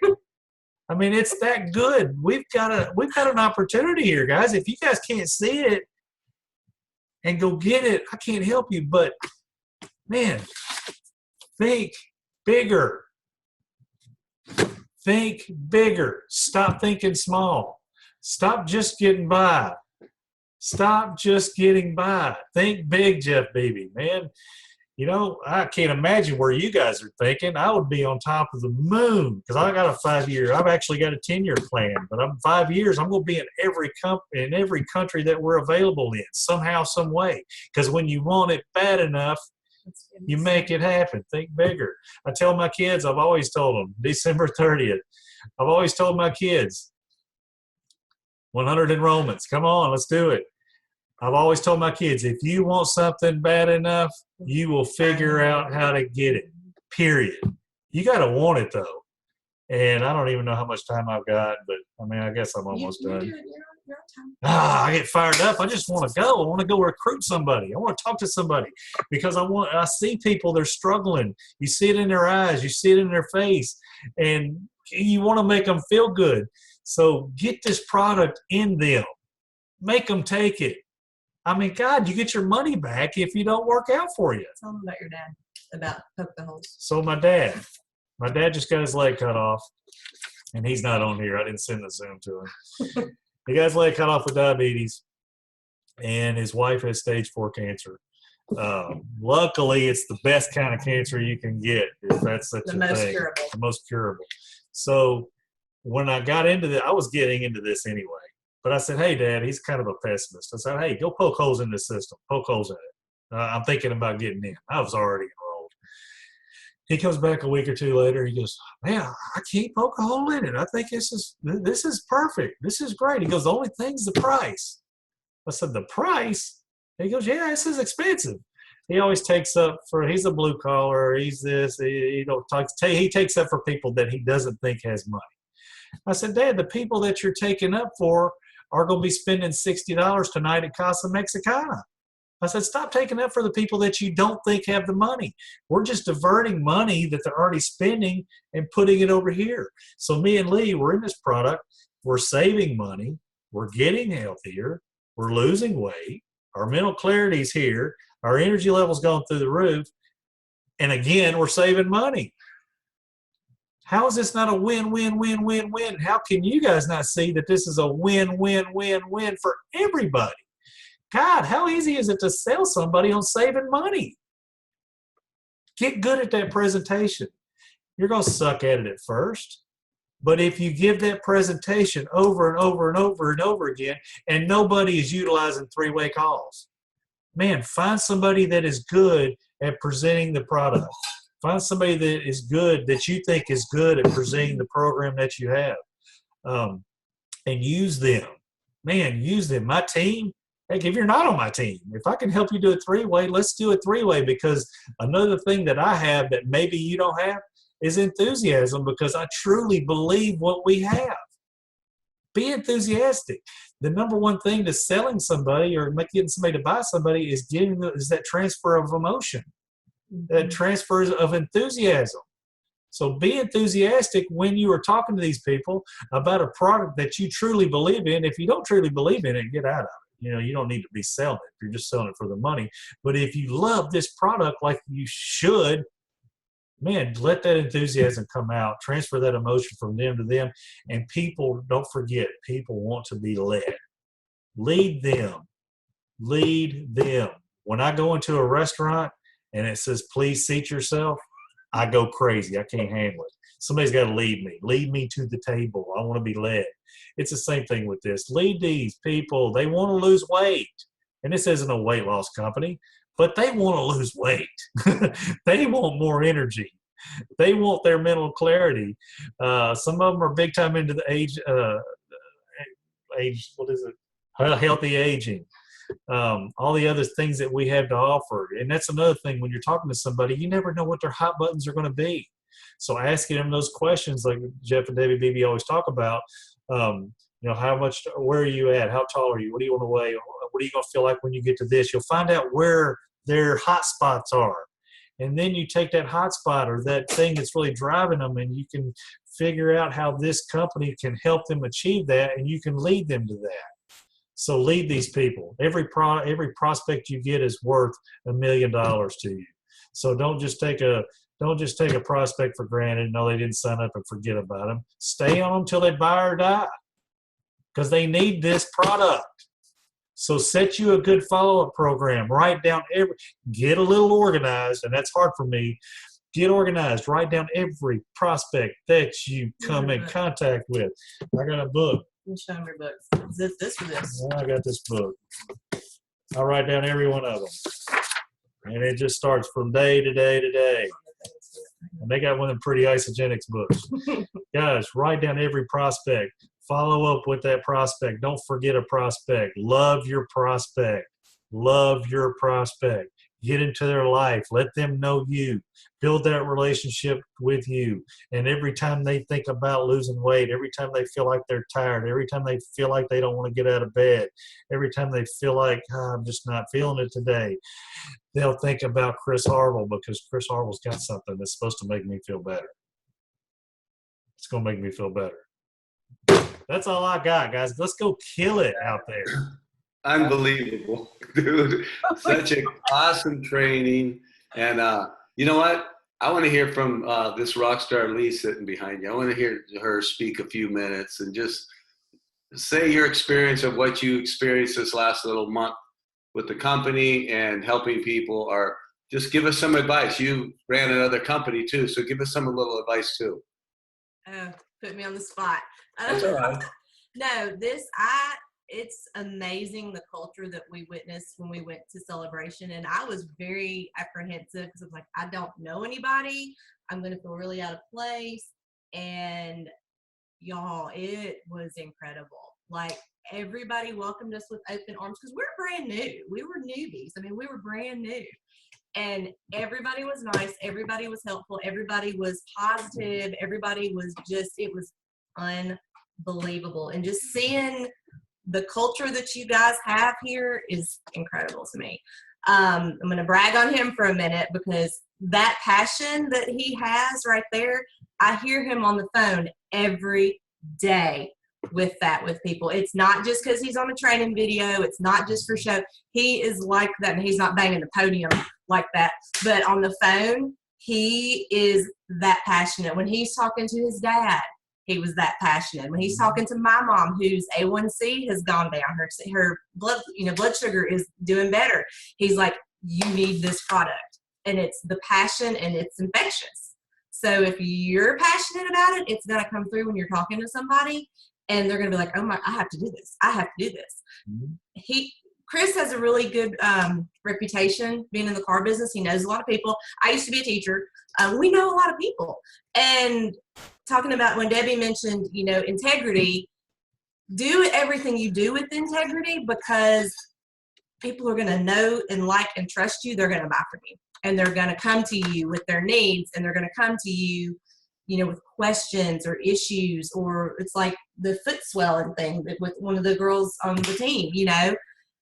I mean, it's that good. We've got an opportunity here, guys. If you guys can't see it and go get it, I can't help you. But man, think bigger. Think bigger. Stop thinking small. Stop just getting by. Stop just getting by. Think big, Jeff Beebe, man. You know, I can't imagine where you guys are thinking. I would be on top of the moon because I got a 5-year. I've actually got a 10-year plan, but I'm 5 years. I'm going to be in every country that we're available in somehow, some way. Because when you want it bad enough, you make it happen. Think bigger. I tell my kids. I've always told them December 30th. I've always told my kids 100 enrollments. Come on, let's do it. I've always told my kids, if you want something bad enough, you will figure out how to get it, period. You got to want it, though. And I don't even know how much time I've got, but, I mean, I guess I'm almost done. You're on time. I get fired up. I just want to go. I want to go recruit somebody. I want to talk to somebody because I see people, they're struggling. You see it in their eyes. You see it in their face. And you want to make them feel good. So get this product in them. Make them take it. I mean, God, you get your money back if you don't work out for you. Tell them about your dad, about poke the holes. So my dad just got his leg cut off, and he's not on here. I didn't send the Zoom to him. He got his leg cut off with diabetes, and his wife has stage 4 cancer. Luckily, it's the best kind of cancer you can get, if that's such a thing. Curable. The most curable. So when I got into this, I was getting into this anyway. But I said, hey, Dad, he's kind of a pessimist. I said, hey, go poke holes in this system. Poke holes in it. I'm thinking about getting in. I was already enrolled. He comes back a week or 2 later. He goes, man, I can't poke a hole in it. I think this is perfect. This is great. He goes, the only thing's the price. I said, the price? He goes, yeah, this is expensive. He always takes up for, he's a blue collar. He's this. He takes up for people that he doesn't think has money. I said, Dad, the people that you're taking up for are going to be spending $60 tonight at Casa Mexicana. I said, stop taking up for the people that you don't think have the money. We're just diverting money that they're already spending and putting it over here. So me and Lee, we're in this product. We're saving money. We're getting healthier. We're losing weight. Our mental clarity's here. Our energy level's gone through the roof. And again, we're saving money. How is this not a win, win, win, win, win? How can you guys not see that this is a win, win, win, win for everybody? God, how easy is it to sell somebody on saving money? Get good at that presentation. You're going to suck at it at first. But if you give that presentation over and over and over and over again, and nobody is utilizing 3-way calls, man, find somebody that is good at presenting the product. Find somebody that is good, that you think is good at presenting the program that you have, and use them. Man, use them. My team, heck, if you're not on my team, if I can help you do a 3-way, let's do a 3-way, because another thing that I have that maybe you don't have is enthusiasm, because I truly believe what we have. Be enthusiastic. The number one thing to selling somebody or getting somebody to buy somebody is that transfer of emotion. transfers of enthusiasm. So be enthusiastic when you are talking to these people about a product that you truly believe in. If you don't truly believe in it, get out of it. You don't need to be selling it. You're just selling it for the money. But if you love this product like you should, man, let that enthusiasm come out. Transfer that emotion from them to them. And people, don't forget, people want to be led. Lead them. Lead them. When I go into a restaurant and it says, please seat yourself, I go crazy. I can't handle it. Somebody's got to lead me. Lead me to the table. I want to be led. It's the same thing with this. Lead these people. They want to lose weight. And this isn't a weight loss company, but they want to lose weight. They want more energy. They want their mental clarity. Some of them are big time into the age, what is it? Healthy aging. All the other things that we have to offer. And that's another thing. When you're talking to somebody, you never know what their hot buttons are going to be. So asking them those questions, like Jeff and Debbie BB always talk about, how much, where are you at? How tall are you? What do you want to weigh? What are you going to feel like when you get to this? You'll find out where their hot spots are. And then you take that hot spot or that thing that's really driving them, and you can figure out how this company can help them achieve that, and you can lead them to that. So lead these people. Every prospect you get is worth $1 million to you. So don't just take a prospect for granted. No, they didn't sign up and forget about them. Stay on them until they buy or die, because they need this product. So set you a good follow-up program. Write down get a little organized, and that's hard for me. Get organized. Write down every prospect that you come in contact with. I got a book. You show them your books. Is this or this? I got this book. I write down every one of them. And it just starts from day to day to day. And they got one of them pretty isogenics books. Guys, write down every prospect. Follow up with that prospect. Don't forget a prospect. Love your prospect. Love your prospect. Get into their life. Let them know you. Build that relationship with you. And every time they think about losing weight, every time they feel like they're tired, every time they feel like they don't want to get out of bed, every time they feel like, I'm just not feeling it today, they'll think about Chris Harville, because Chris Harville's got something that's supposed to make me feel better. It's going to make me feel better. That's all I got, guys. Let's go kill it out there. Unbelievable, dude. Such an awesome training. And you know what? I want to hear from this rock star Lee sitting behind you. I want to hear her speak a few minutes and just say your experience of what you experienced this last little month with the company and helping people, or just give us some advice. You ran another company too, so give us some little advice too. Oh, put me on the spot. That's all right. No, it's amazing the culture that we witnessed when we went to Celebration. And I was very apprehensive because I was like, I don't know anybody. I'm going to feel really out of place. And y'all, it was incredible. Like, everybody welcomed us with open arms because we're brand new. We were newbies. I mean, we were brand new. And everybody was nice. Everybody was helpful. Everybody was positive. Everybody was just, it was unbelievable. And just seeing the culture that you guys have here is incredible to me. I'm going to brag on him for a minute, because that passion that he has right there, I hear him on the phone every day with people. It's not just because he's on a training video. It's not just for show. He is like that, and he's not banging the podium like that. But on the phone, he is that passionate. When he's talking to his dad, he was that passionate. When he's talking to my mom, whose A1C has gone down, her blood sugar is doing better, he's like, you need this product. And it's the passion, and it's infectious. So if you're passionate about it, it's going to come through when you're talking to somebody, and they're going to be like, oh my, I have to do this. I have to do this. Mm-hmm. Chris has a really good reputation being in the car business. He knows a lot of people. I used to be a teacher. We know a lot of people. And talking about when Debbie mentioned, integrity, do everything you do with integrity, because people are going to know and like and trust you. They're going to buy from you, and they're going to come to you with their needs, and they're going to come to you, with questions or issues. Or it's like the foot swelling thing with one of the girls on the team.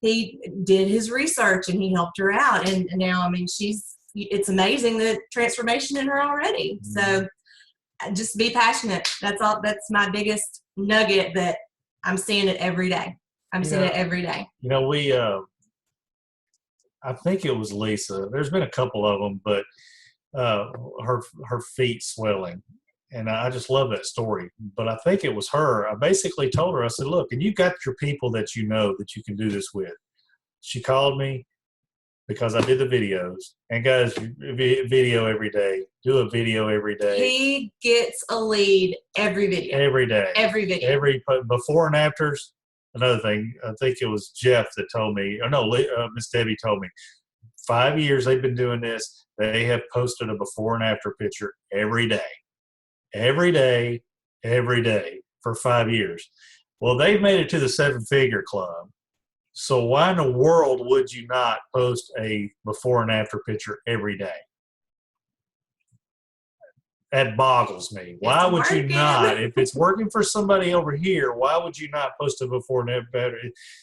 He did his research and he helped her out, and now, I mean, she's it's amazing the transformation in her already. So just be passionate. That's all. That's my biggest nugget, that I'm seeing it every day. I'm seeing it every day. You know, I think it was Lisa. There's been a couple of them, but her feet swelling. And I just love that story. But I think it was her. I basically told her, I said, look, and you've got your people that you know that you can do this with. She called me because I did the videos. And guys, video every day. Do a video every day. He gets a lead every video. Every day. Every video. Every before and afters. Another thing, I think it was Jeff that told me, or no, Miss Debbie told me, 5 years they've been doing this. They have posted a before and after picture every day. Every day, every day for 5 years. Well, they've made it to the 7-figure club. So why in the world would you not post a before and after picture every day? That boggles me. Why would you not? If it's working for somebody over here, why would you not post a before and after?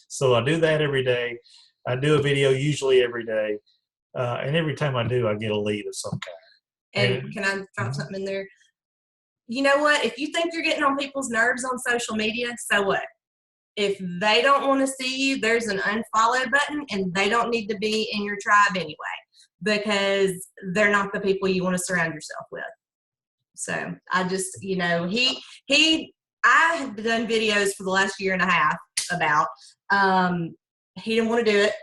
So I do that every day. I do a video usually every day. And every time I do, I get a lead of some kind. And can I drop something in there? You know what? If you think you're getting on people's nerves on social media, so what? If they don't want to see you, there's an unfollow button, and they don't need to be in your tribe anyway, because they're not the people you want to surround yourself with. So I just, you know, I have done videos for the last year and a half about, he didn't want to do it.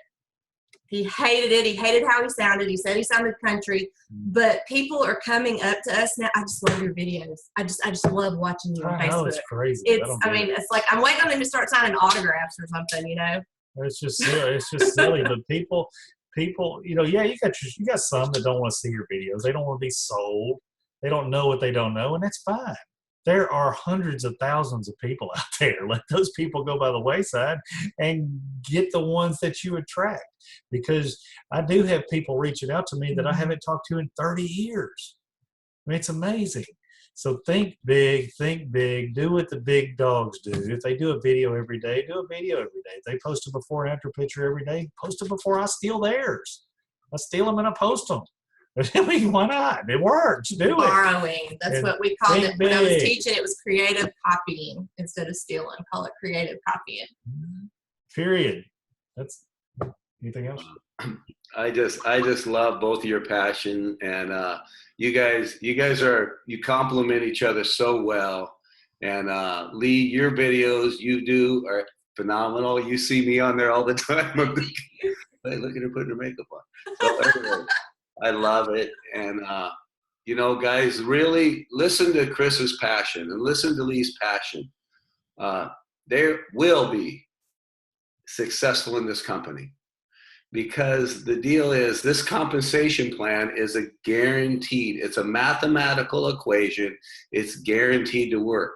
He hated it. He hated how he sounded. He said he sounded country, but people are coming up to us now. I just love your videos. I just love watching you on Facebook. It's crazy. It's like, I'm waiting on him to start signing autographs or something, you know? It's just silly. It's just silly. But people, you know, yeah, you got some that don't want to see your videos. They don't want to be sold. They don't know what they don't know, and that's fine. There are hundreds of thousands of people out there. Let those people go by the wayside and get the ones that you attract. Because I do have people reaching out to me that I haven't talked to in 30 years. I mean, it's amazing. So think big, do what the big dogs do. If they do a video every day, do a video every day. If they post a before and after picture every day, post it before I steal theirs. I steal them and I post them. I mean, why not? It works. Do Borrowing. That's and what we called it when I was big. teaching. It was creative copying instead of stealing. Call it creative copying. Period. That's anything else? I just love both of your passion, and you guys complement each other so well. And Lee, your videos you do are phenomenal. You see me on there all the time. I'm like, hey, look at her putting her makeup on. So anyway, I love it. And, you know, guys, really listen to Chris's passion and listen to Lee's passion. They will be successful in this company, because the deal is this compensation plan is a guaranteed. It's a mathematical equation. It's guaranteed to work.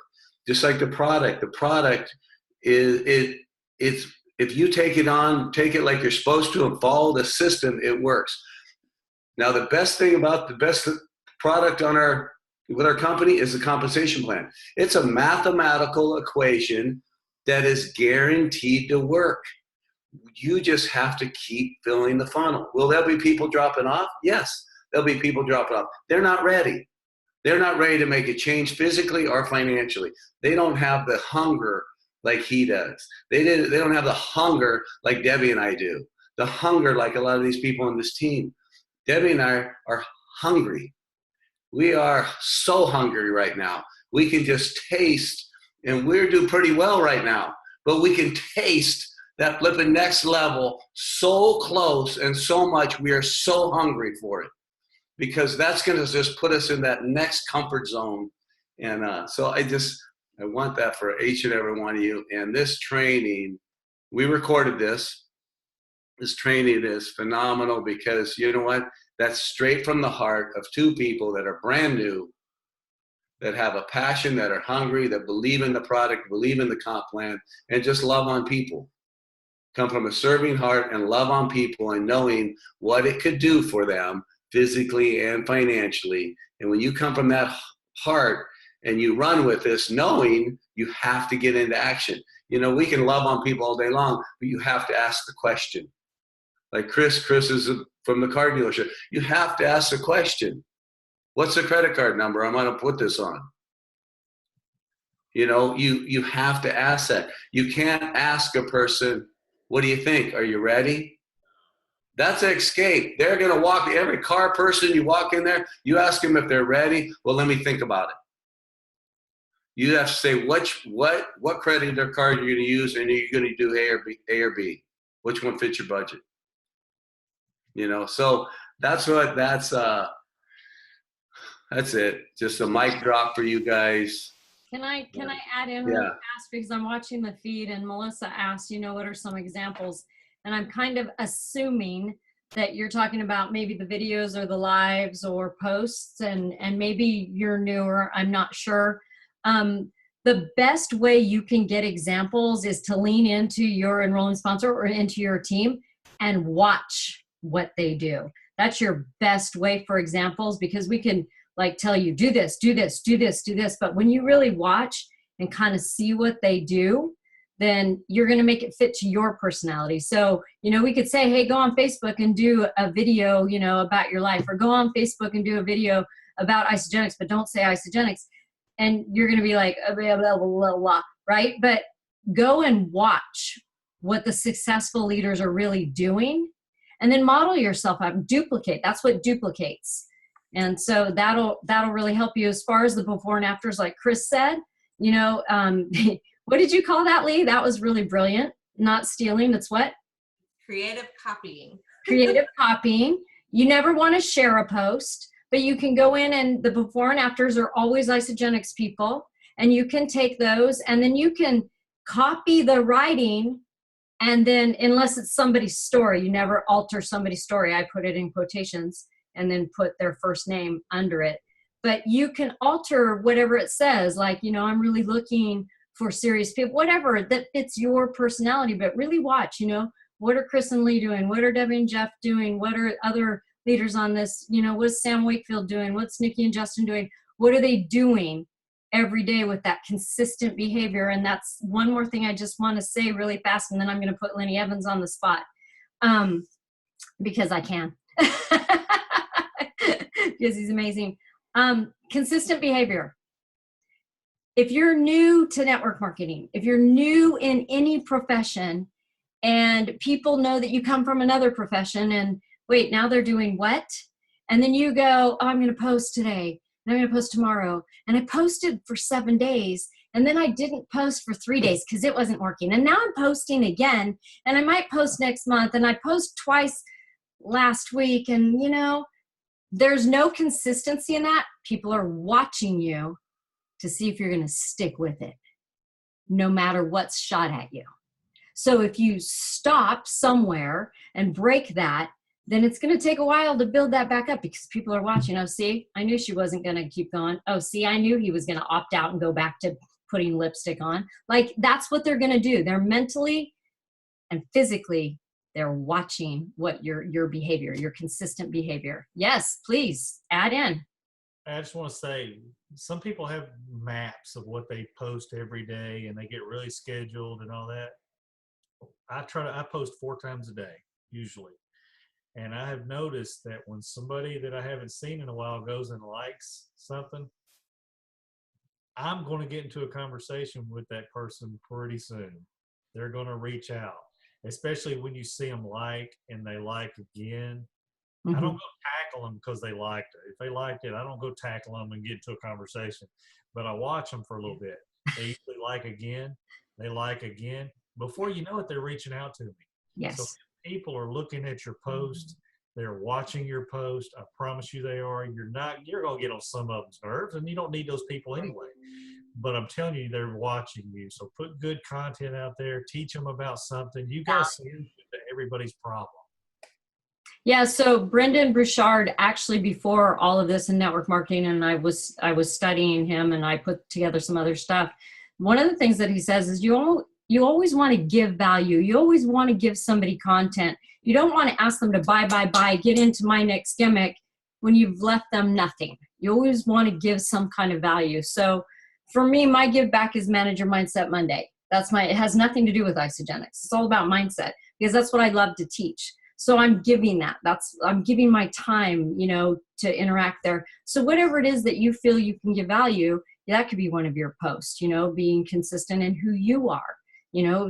Just like the product is, it's if you take it like you're supposed to and follow the system, it works. Now, the best thing about the best product with our company is the compensation plan. It's a mathematical equation that is guaranteed to work. You just have to keep filling the funnel. Will there be people dropping off? Yes, there'll be people dropping off. They're not ready. They're not ready to make a change physically or financially. They don't have the hunger like he does. They don't have the hunger like Debbie and I do. The hunger like a lot of these people on this team. Debbie and I are hungry. We are so hungry right now. We can just taste, and we're doing pretty well right now, but we can taste that flipping next level so close and so much. We are so hungry for it, because that's going to just put us in that next comfort zone. And so I want that for each and every one of you. And this training, we recorded this. This training is phenomenal, because you know what? That's straight from the heart of two people that are brand new, that have a passion, that are hungry, that believe in the product, believe in the comp plan, and just love on people. Come from a serving heart and love on people, and knowing what it could do for them physically and financially. And when you come from that heart and you run with this, knowing you have to get into action. You know, we can love on people all day long, but you have to ask the question. Like Chris is from the car dealership. You have to ask the question, what's the credit card number I'm going to put this on? You know, you have to ask that. You can't ask a person, what do you think? Are you ready? That's an escape. They're going to walk, every car person you walk in there, you ask them if they're ready. Well, let me think about it. You have to say what credit or card you're going to use, and are you going to do A or B? Which one fits your budget? You know, so that's it. Just a mic drop for you guys. Can I add in really fast, because I'm watching the feed and Melissa asked, you know, what are some examples? And I'm kind of assuming that you're talking about maybe the videos or the lives or posts, and maybe you're newer, I'm not sure. The best way you can get examples is to lean into your enrolling sponsor or into your team and watch what they do. That's your best way for examples, because we can like tell you, do this, do this, do this, do this. But when you really watch and kind of see what they do, then you're going to make it fit to your personality. So, you know, we could say, hey, go on Facebook and do a video, you know, about your life, or go on Facebook and do a video about isogenics, but don't say isogenics. And you're going to be like, blah, blah, blah, blah, blah, right? But go and watch what the successful leaders are really doing, and then model yourself out, duplicate. That's what duplicates. And so that'll really help you as far as the before and afters, like Chris said. You know, what did you call that, Lee? That was really brilliant. Not stealing, it's what? Creative copying. Creative copying. You never want to share a post, but you can go in, and the before and afters are always isogenics people, and you can take those and then you can copy the writing, and then unless it's somebody's story, you never alter somebody's story. I put it in quotations and then put their first name under it. But you can alter whatever it says, like, you know, I'm really looking for serious people, whatever that fits your personality. But really watch, you know, what are Chris and Lee doing? What are Debbie and Jeff doing? What are other leaders on this? You know, what's Sam Wakefield doing? What's Nikki and Justin doing? What are they doing every day with that consistent behavior? And that's one more thing I just want to say really fast, and then I'm going to put Lenny Evans on the spot, because I can. Because he's amazing. Consistent behavior. If you're new to network marketing, if you're new in any profession, and people know that you come from another profession, and wait, now they're doing what? And then you go, oh, I'm going to post today, and I'm going to post tomorrow. And I posted for 7 days, and then I didn't post for 3 days because it wasn't working. And now I'm posting again, and I might post next month, and I post twice last week. And, you know, there's no consistency in that. People are watching you to see if you're going to stick with it, no matter what's shot at you. So if you stop somewhere and break that, then it's going to take a while to build that back up, because people are watching. Oh, see, I knew she wasn't going to keep going. Oh, see, I knew he was going to opt out and go back to putting lipstick on. Like, that's what they're going to do. They're mentally and physically, they're watching what your behavior, your consistent behavior. Yes, please add in. I just want to say, some people have maps of what they post every day, and they get really scheduled and all that. I post 4 times a day, usually. And I have noticed that when somebody that I haven't seen in a while goes and likes something, I'm going to get into a conversation with that person pretty soon. They're going to reach out, especially when you see them like and they like again. I don't go tackle them because they liked it. If they liked it, I don't go tackle them and get into a conversation. But I watch them for a little bit. They usually like again. They like again. Before you know it, they're reaching out to me. Yes. So people are looking at your post. They're watching your post. I promise you they are. You're going to get on some of them's nerves, and you don't need those people anyway. But I'm telling you, they're watching you. So put good content out there. Teach them about something. You got a solution to everybody's problem. Yeah, so Brendan Bouchard, actually before all of this in network marketing, and I was studying him, and I put together some other stuff. One of the things that he says is you always want to give value. You always want to give somebody content. You don't want to ask them to buy, get into my next gimmick when you've left them nothing. You always want to give some kind of value. So for me, my give back is Manager Mindset Monday. It has nothing to do with isogenics. It's all about mindset, because that's what I love to teach. So I'm giving that. I'm giving my time, to interact there. So whatever it is that you feel you can give value, that could be one of your posts, being consistent in who you are.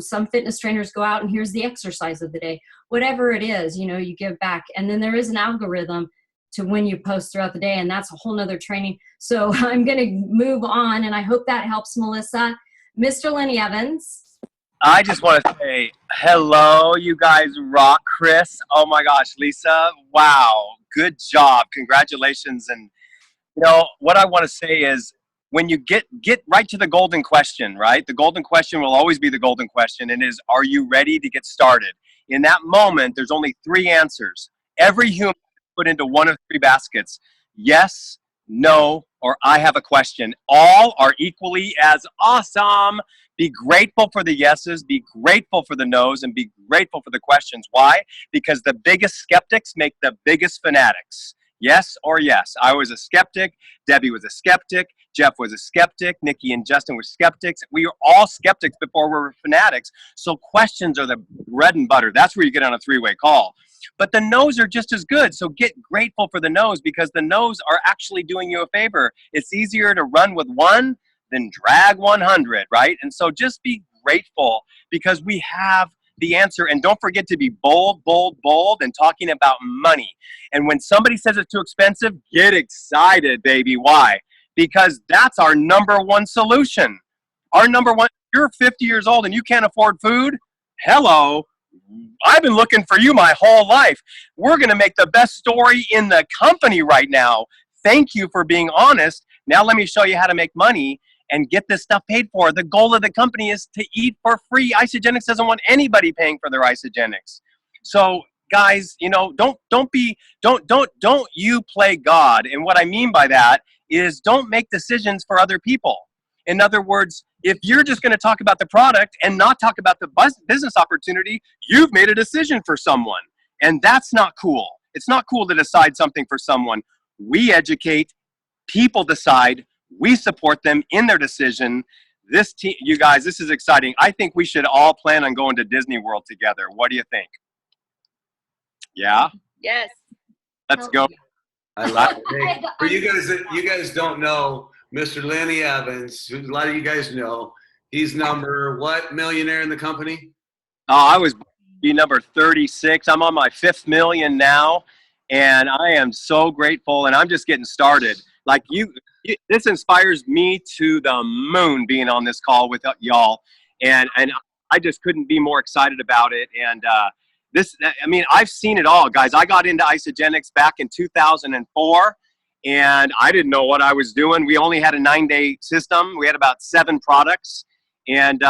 Some fitness trainers go out and here's the exercise of the day. Whatever it is, you give back. And then there is an algorithm to when you post throughout the day, and that's a whole nother training. So I'm going to move on, and I hope that helps, Melissa. Mr. Lenny Evans. I just want to say hello, you guys rock. Chris, oh my gosh, Lisa, wow, good job, congratulations. And what I want to say is, when you get right to the golden question, right? The golden question will always be the golden question, and is, are you ready to get started? In that moment, there's only 3 answers. Every human put into one of 3 baskets: yes, no, or I have a question. All are equally as awesome. Be grateful for the yeses, be grateful for the nos, and be grateful for the questions. Why? Because the biggest skeptics make the biggest fanatics. Yes or yes. I was a skeptic. Debbie was a skeptic. Jeff was a skeptic. Nikki and Justin were skeptics. We were all skeptics before we were fanatics. So questions are the bread and butter. That's where you get on a 3-way call. But the no's are just as good. So get grateful for the no's, because the no's are actually doing you a favor. It's easier to run with 1 than drag 100, right? And so just be grateful, because we have the answer. And don't forget to be bold, bold, bold, and talking about money. And when somebody says it's too expensive, get excited, baby. Why? Because that's our number 1 solution. Our number 1, you're 50 years old and you can't afford food? Hello. I've been looking for you my whole life. We're going to make the best story in the company right now. Thank you for being honest. Now let me show you how to make money and get this stuff paid for. The goal of the company is to eat for free. Isagenix doesn't want anybody paying for their Isagenix. So guys, don't you play God. And what I mean by that is, don't make decisions for other people. In other words, if you're just going to talk about the product and not talk about the business opportunity, you've made a decision for someone. And that's not cool. It's not cool to decide something for someone. We educate, people decide, we support them in their decision. This team, you guys, this is exciting. I think we should all plan on going to Disney World together. What do you think? Yeah? Yes. Let's go. I love it. Hey, for you guys don't know, Mr. Lenny Evans, who a lot of you guys know, he's number what millionaire in the company? Oh, I was number 36. I'm on my 5th million now, and I am so grateful, and I'm just getting started. Like this inspires me to the moon, being on this call with y'all, and I just couldn't be more excited about it. And I've seen it all, guys. I got into Isagenix back in 2004, and I didn't know what I was doing. We only had a 9-day system. We had about 7 products, and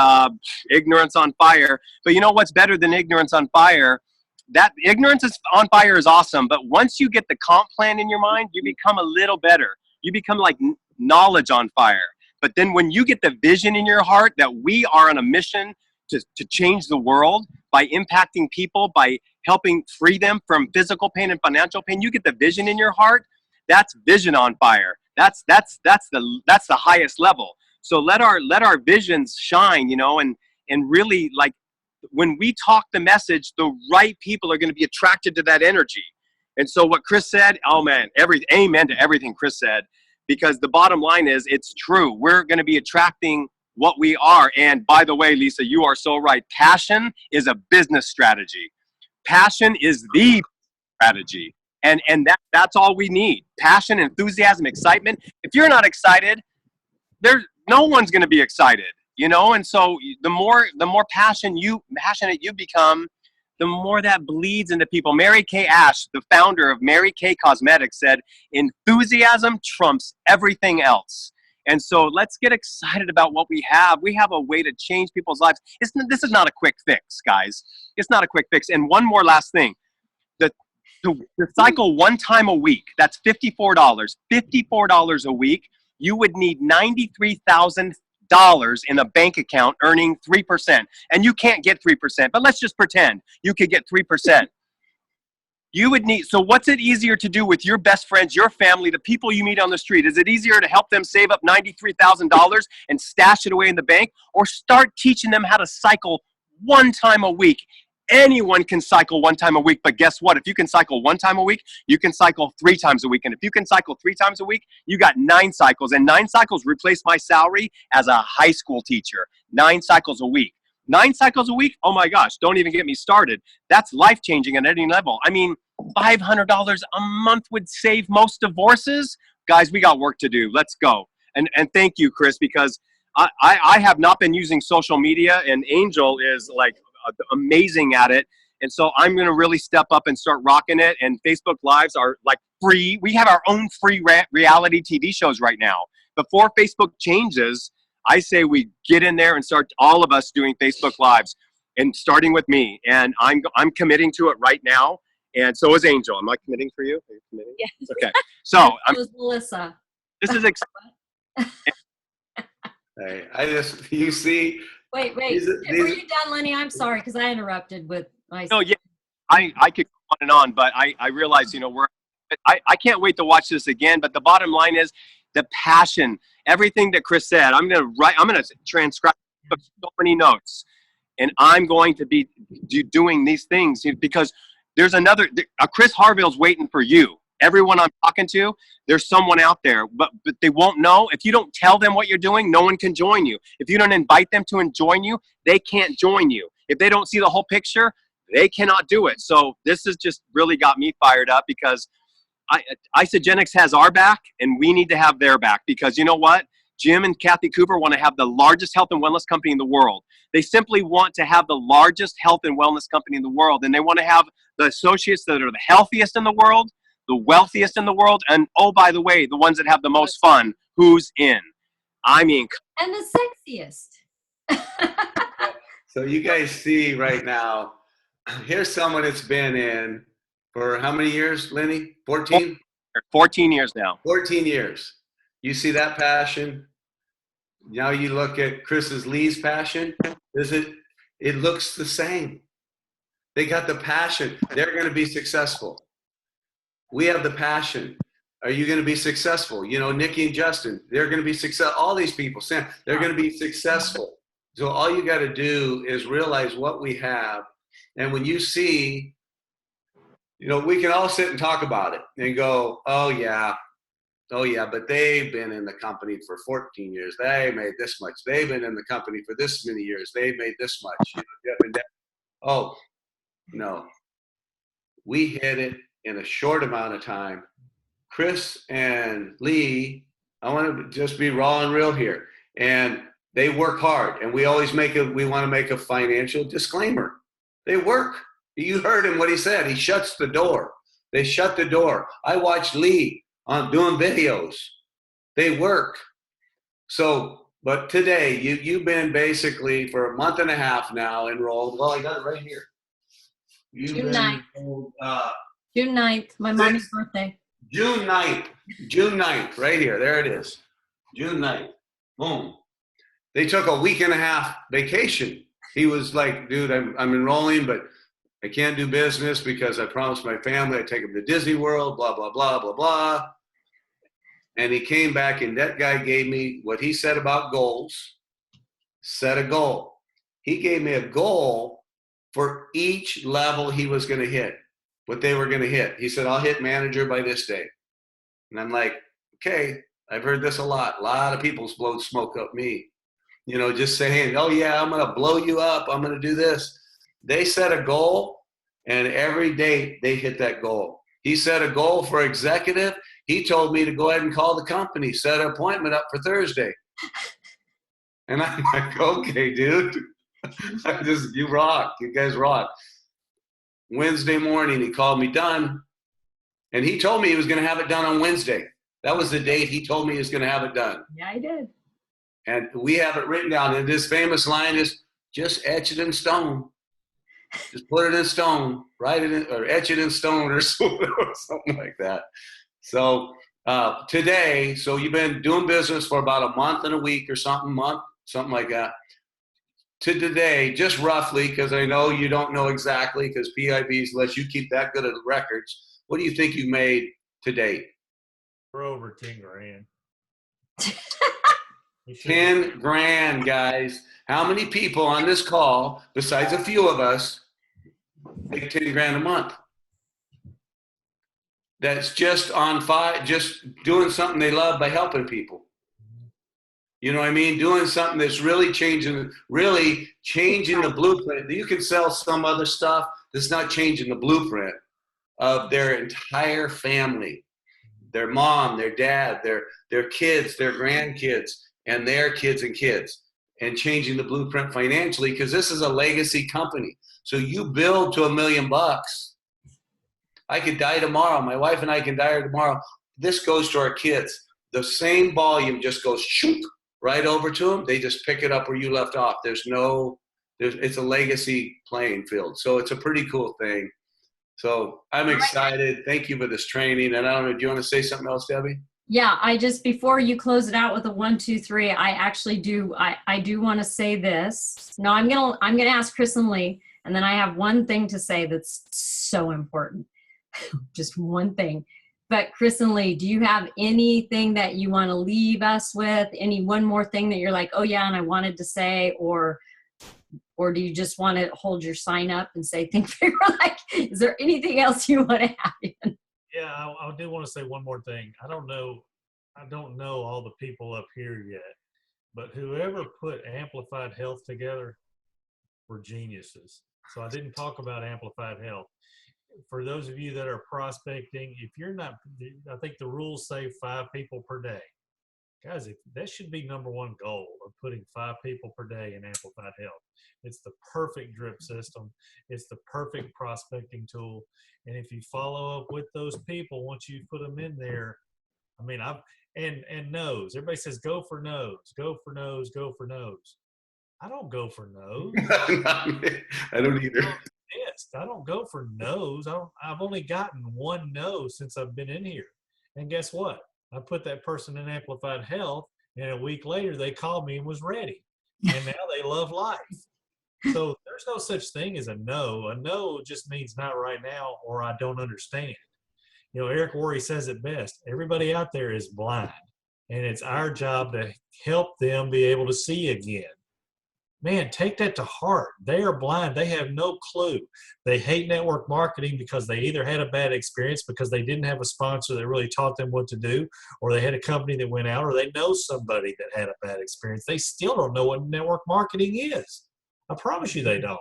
ignorance on fire. But you know what's better than ignorance on fire? That ignorance on fire is awesome, but once you get the comp plan in your mind, you become a little better. You become like knowledge on fire. But then when you get the vision in your heart that we are on a mission to change the world by impacting people, by helping free them from physical pain and financial pain, you get the vision in your heart. That's vision on fire. That's the highest level. So let our visions shine, and really, like, when we talk the message, the right people are going to be attracted to that energy. And so what Chris said, oh man, amen to everything Chris said, because the bottom line is, it's true. We're going to be attracting what we are. And by the way, Lisa, you are so right. Passion is a business strategy. Passion is the strategy. And that's all we need. Passion, enthusiasm, excitement. If you're not excited, no one's going to be excited, and so the more passionate you become, the more that bleeds into people. Mary Kay Ash, the founder of Mary Kay Cosmetics, said, enthusiasm trumps everything else. And so let's get excited about what we have. We have a way to change people's lives. This is not a quick fix, guys. It's not a quick fix. And one more last thing. To cycle 1 time a week, that's $54. $54 a week. You would need $93,000 in a bank account earning 3%. And you can't get 3%, but let's just pretend you could get 3%. You would need, so what's it easier to do with your best friends, your family, the people you meet on the street? Is it easier to help them save up $93,000 and stash it away in the bank, or start teaching them how to cycle 1 time a week anyone can cycle 1 time a week, but guess what? If you can cycle 1 time a week, you can cycle 3 times a week. And if you can cycle 3 times a week, you got 9 cycles. And 9 cycles replace my salary as a high school teacher. 9 cycles a week. 9 cycles a week? Oh my gosh, don't even get me started. That's life-changing at any level. I mean, $500 a month would save most divorces. Guys, we got work to do. Let's go. And thank you, Chris, because I have not been using social media, and Angel is like amazing at it. And so I'm going to really step up and start rocking it. And Facebook Lives are like free. We have our own free reality TV shows right now. Before Facebook changes, I say we get in there and start all of us doing Facebook Lives, and starting with me. And I'm committing to it right now. And so is Angel. Am I committing for you? Are you committing? Yes. Okay. So Melissa. this is Hey, you see. Wait. Were you done, Lenny? I'm sorry because I interrupted with my. No, yeah, I could go on and on, but I realize, I can't wait to watch this again. But the bottom line is the passion, everything that Chris said. I'm going to transcribe so many notes, and I'm going to be doing these things because there's Chris Harville's waiting for you. Everyone I'm talking to, there's someone out there, but they won't know. If you don't tell them what you're doing, no one can join you. If you don't invite them to join you, they can't join you. If they don't see the whole picture, they cannot do it. So this has just really got me fired up because Isogenics has our back, and we need to have their back because you know what? Jim and Kathy Cooper want to have the largest health and wellness company in the world. They simply want to have the largest health and wellness company in the world, and they want to have the associates that are the healthiest in the world, the wealthiest in the world, and oh, by the way, the ones that have the most fun. Who's in? I mean, and the sexiest. So you guys see right now, here's someone that's been in for how many years, Lenny? 14? 14 years now. 14 years. You see that passion? Now you look at Lee's passion. It looks the same. They got the passion. They're going to be successful. We have the passion. Are you going to be successful? Nikki and Justin, they're going to be successful. All these people, Sam, they're going to be successful. So all you got to do is realize what we have. And when you see, we can all sit and talk about it and go, oh yeah, but they've been in the company for 14 years. They made this much. They've been in the company for this many years. They made this much. Oh, no. We hit it in a short amount of time. Chris and Lee, I want to just be raw and real here. And they work hard. And we always we want to make a financial disclaimer. They work. You heard him what he said. He shuts the door. They shut the door. I watched Lee on doing videos. They work. So, but today, you've been basically for a month and a half now enrolled. Well, I got it right here. June 9th. June 9th, my mom's birthday. June 9th, right here. There it is. June 9th. Boom. They took a week and a half vacation. He was like, dude, I'm enrolling, but I can't do business because I promised my family I'd take them to Disney World, blah, blah, blah, blah, blah. And he came back, and that guy gave me what he said about goals. Set a goal. He gave me a goal for each level he was going to hit. What they were going to hit. He said, I'll hit manager by this day. And I'm like, okay, I've heard this a lot. A lot of people's blown smoke up me. Just saying, oh yeah, I'm going to blow you up. I'm going to do this. They set a goal, and every day they hit that goal. He set a goal for executive. He told me to go ahead and call the company, set an appointment up for Thursday. And I'm like, okay, dude. You rock. You guys rock. Wednesday morning, he called me done. And he told me he was going to have it done on Wednesday. That was the date he told me he was going to have it done. Yeah, I did. And we have it written down. And this famous line is, just etch it in stone. Just put it in stone. Write it in, or etch it in stone or something like that. So today, so you've been doing business for about a month and a week or something like that. To today, just roughly, because I know you don't know exactly, because PIBs let you keep that good of records. What do you think you made to date? We're over 10 grand. 10 grand, guys. How many people on this call, besides a few of us, make 10 grand a month. That's just on fire, just doing something they love by helping people. You know what I mean? Doing something that's really changing the blueprint. You can sell some other stuff that's not changing the blueprint of their entire family, their mom, their dad, their kids, their grandkids, and their kids and kids, and changing the blueprint financially, because this is a legacy company. So you build to $1 million. I could die tomorrow. My wife and I can die tomorrow. This goes to our kids. The same volume just goes shoop, right over to them. They just pick it up where you left off. It's a legacy playing field. So it's a pretty cool thing. So I'm excited. Thank you for this training. And I don't know, do you want to say something else, Debbie? Yeah, before you close it out with a 1, 2, 3, I actually do, I do want to say this. No, I'm going to ask Chris and Lee, and then I have one thing to say that's so important. Just one thing. But Chris and Lee, do you have anything that you want to leave us with? One more thing that you're like, oh yeah, and I wanted to say, or do you just want to hold your sign up and say, think bigger? Like, is there anything else you want to add in? Yeah, I do want to say one more thing. I don't know all the people up here yet, but whoever put Amplified Health together were geniuses. So I didn't talk about Amplified Health. For those of you that are prospecting, if you're not, I think the rules say 5 people per day. Guys, that should be #1 goal, of putting 5 people per day in Amplified Health. It's the perfect drip system. It's the perfect prospecting tool. And if you follow up with those people, once you put them in there, I mean, and nose. Everybody says, go for nose, go for nose, go for nose. I don't go for nose. I don't either. I don't go for nose. I've only gotten 1 no since I've been in here. And guess what? I put that person in Amplified Health, and a week later they called me and was ready. And now they love life. So there's no such thing as a no. A no just means not right now, or I don't understand. You know, Eric Worre says it best. Everybody out there is blind, and it's our job to help them be able to see again. Man, take that to heart. They are blind. They have no clue. They hate network marketing because they either had a bad experience because they didn't have a sponsor that really taught them what to do, or they had a company that went out, or they know somebody that had a bad experience. They still don't know what network marketing is. I promise you they don't.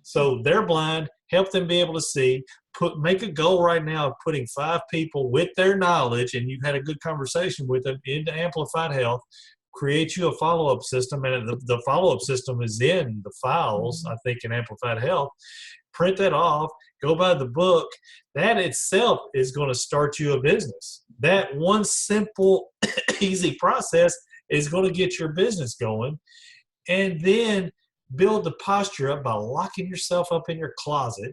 So they're blind. Help them be able to see. Make a goal right now of putting 5 people with their knowledge, and you've had a good conversation with them, into Amplified Health. Create you a follow-up system, and the follow-up system is in the files, I think, in Amplified Health. Print that off, go buy the book. That itself is going to start you a business. That one simple, easy process is going to get your business going. And then build the posture up by locking yourself up in your closet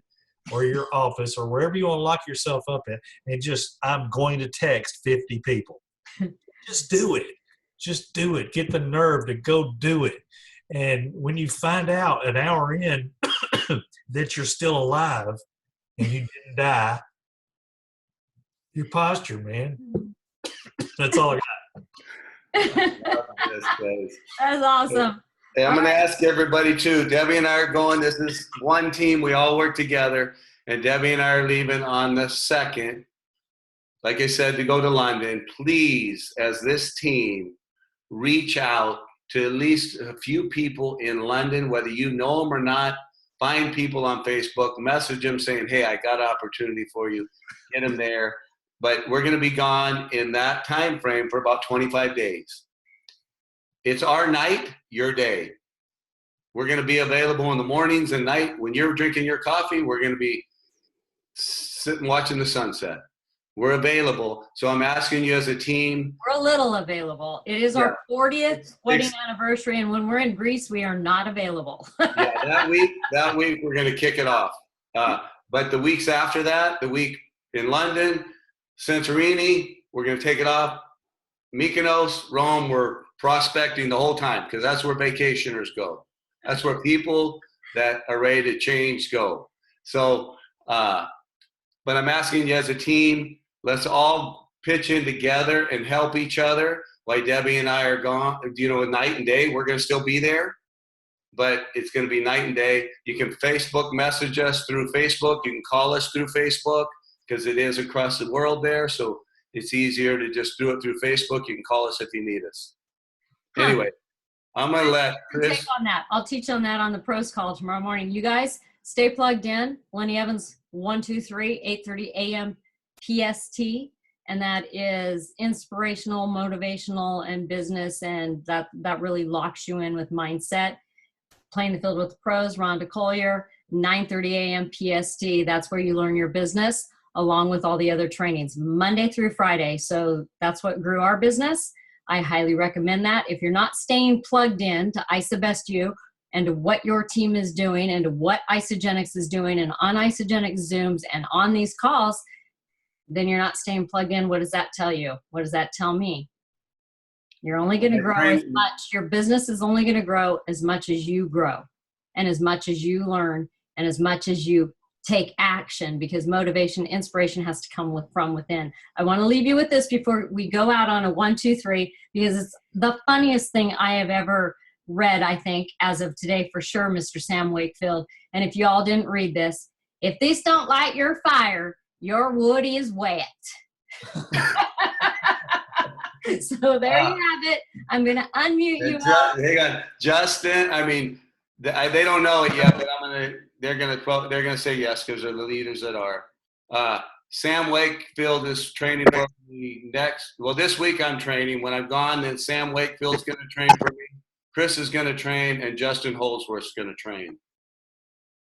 or your office or wherever you want to lock yourself up in, and just, I'm going to text 50 people. Just do it. Just do it. Get the nerve to go do it. And when you find out an hour in that you're still alive and you didn't die, your posture, man. That's all I got. That's awesome. Hey, I'm going to ask everybody too. Debbie and I are going. This is one team. We all work together. And Debbie and I are leaving on the 2nd. Like I said, to go to London. Please, as this team, reach out to at least a few people in London, whether you know them or not. Find people on Facebook, message them saying, hey, I got an opportunity for you. Get them there. But we're going to be gone in that time frame for about 25 days. It's our night, your day. We're going to be available in the mornings and night. When you're drinking your coffee, we're going to be sitting watching the sunset. We're available. So I'm asking you as a team. We're a little available. It is our 40th wedding anniversary, and when we're in Greece, we are not available. Yeah, that week we're going to kick it off. But the weeks after that, the week in London, Santorini, we're going to take it off. Mykonos, Rome, we're prospecting the whole time because that's where vacationers go. That's where people that are ready to change go. So, but I'm asking you as a team, let's all pitch in together and help each other. While Debbie and I are gone, night and day, we're going to still be there. but it's going to be night and day. You can Facebook message us through Facebook. You can call us through Facebook because it is across the world there. So it's easier to just do it through Facebook. You can call us if you need us. Anyway, I'm going to let Chris. Take on that. I'll teach on that on the pros call tomorrow morning. You guys stay plugged in. Lenny Evans, 123, 8:30 a.m. PST. And that is inspirational, motivational, and business. And that really locks you in with mindset. Playing the Field with the Pros, Rhonda Collier, 9:30 a.m. PST. That's where you learn your business along with all the other trainings, Monday through Friday. So that's what grew our business. I highly recommend that. If you're not staying plugged in to ISOBEST U and to what your team is doing and to what Isogenics is doing and on Isogenics Zooms and on these calls, then you're not staying plugged in. What does that tell you? What does that tell me? You're only going to grow as much. Your business is only going to grow as much as you grow and as much as you learn and as much as you take action, because motivation, inspiration has to come from within. I want to leave you with this before we go out on a 1, 2, 3, because it's the funniest thing I have ever read, I think, as of today, for sure, Mr. Sam Wakefield. And if you all didn't read this, if this don't light your fire, your wood is wet. So there you have it. I'm going to unmute you all. Hang on, Justin. I mean, they don't know it yet, but they're gonna say yes because they're the leaders that are. Sam Wakefield is training for me this week I'm training. When I'm gone, then Sam Wakefield's gonna train for me. Chris is gonna train, and Justin Holdsworth's gonna train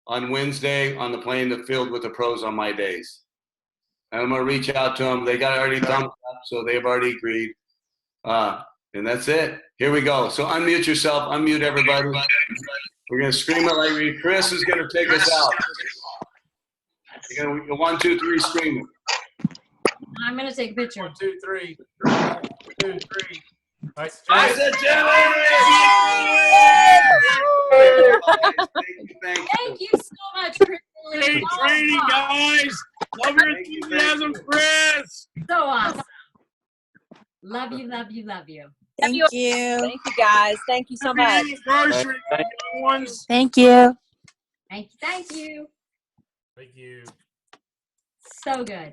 on Wednesday on the Playing the Field with the Pros on my days. And I'm gonna reach out to them. They got already thumbs up, so they've already agreed. And that's it. Here we go. So unmute yourself. Unmute everybody. We're going to scream it like Chris is going to take us out. You're going to 1, 2, 3, scream it. I'm going to take a picture. 1, 2, 3. 1, 2, 3. Nice. I said, Thank you so much, Chris. Great training, guys. Love your enthusiasm, Chris. So awesome. Love you, love you, love you. Thank you. Thank you, guys. Thank you so much. Anniversary, ones. Thank you. Thank you. Thank you. Thank you. So good.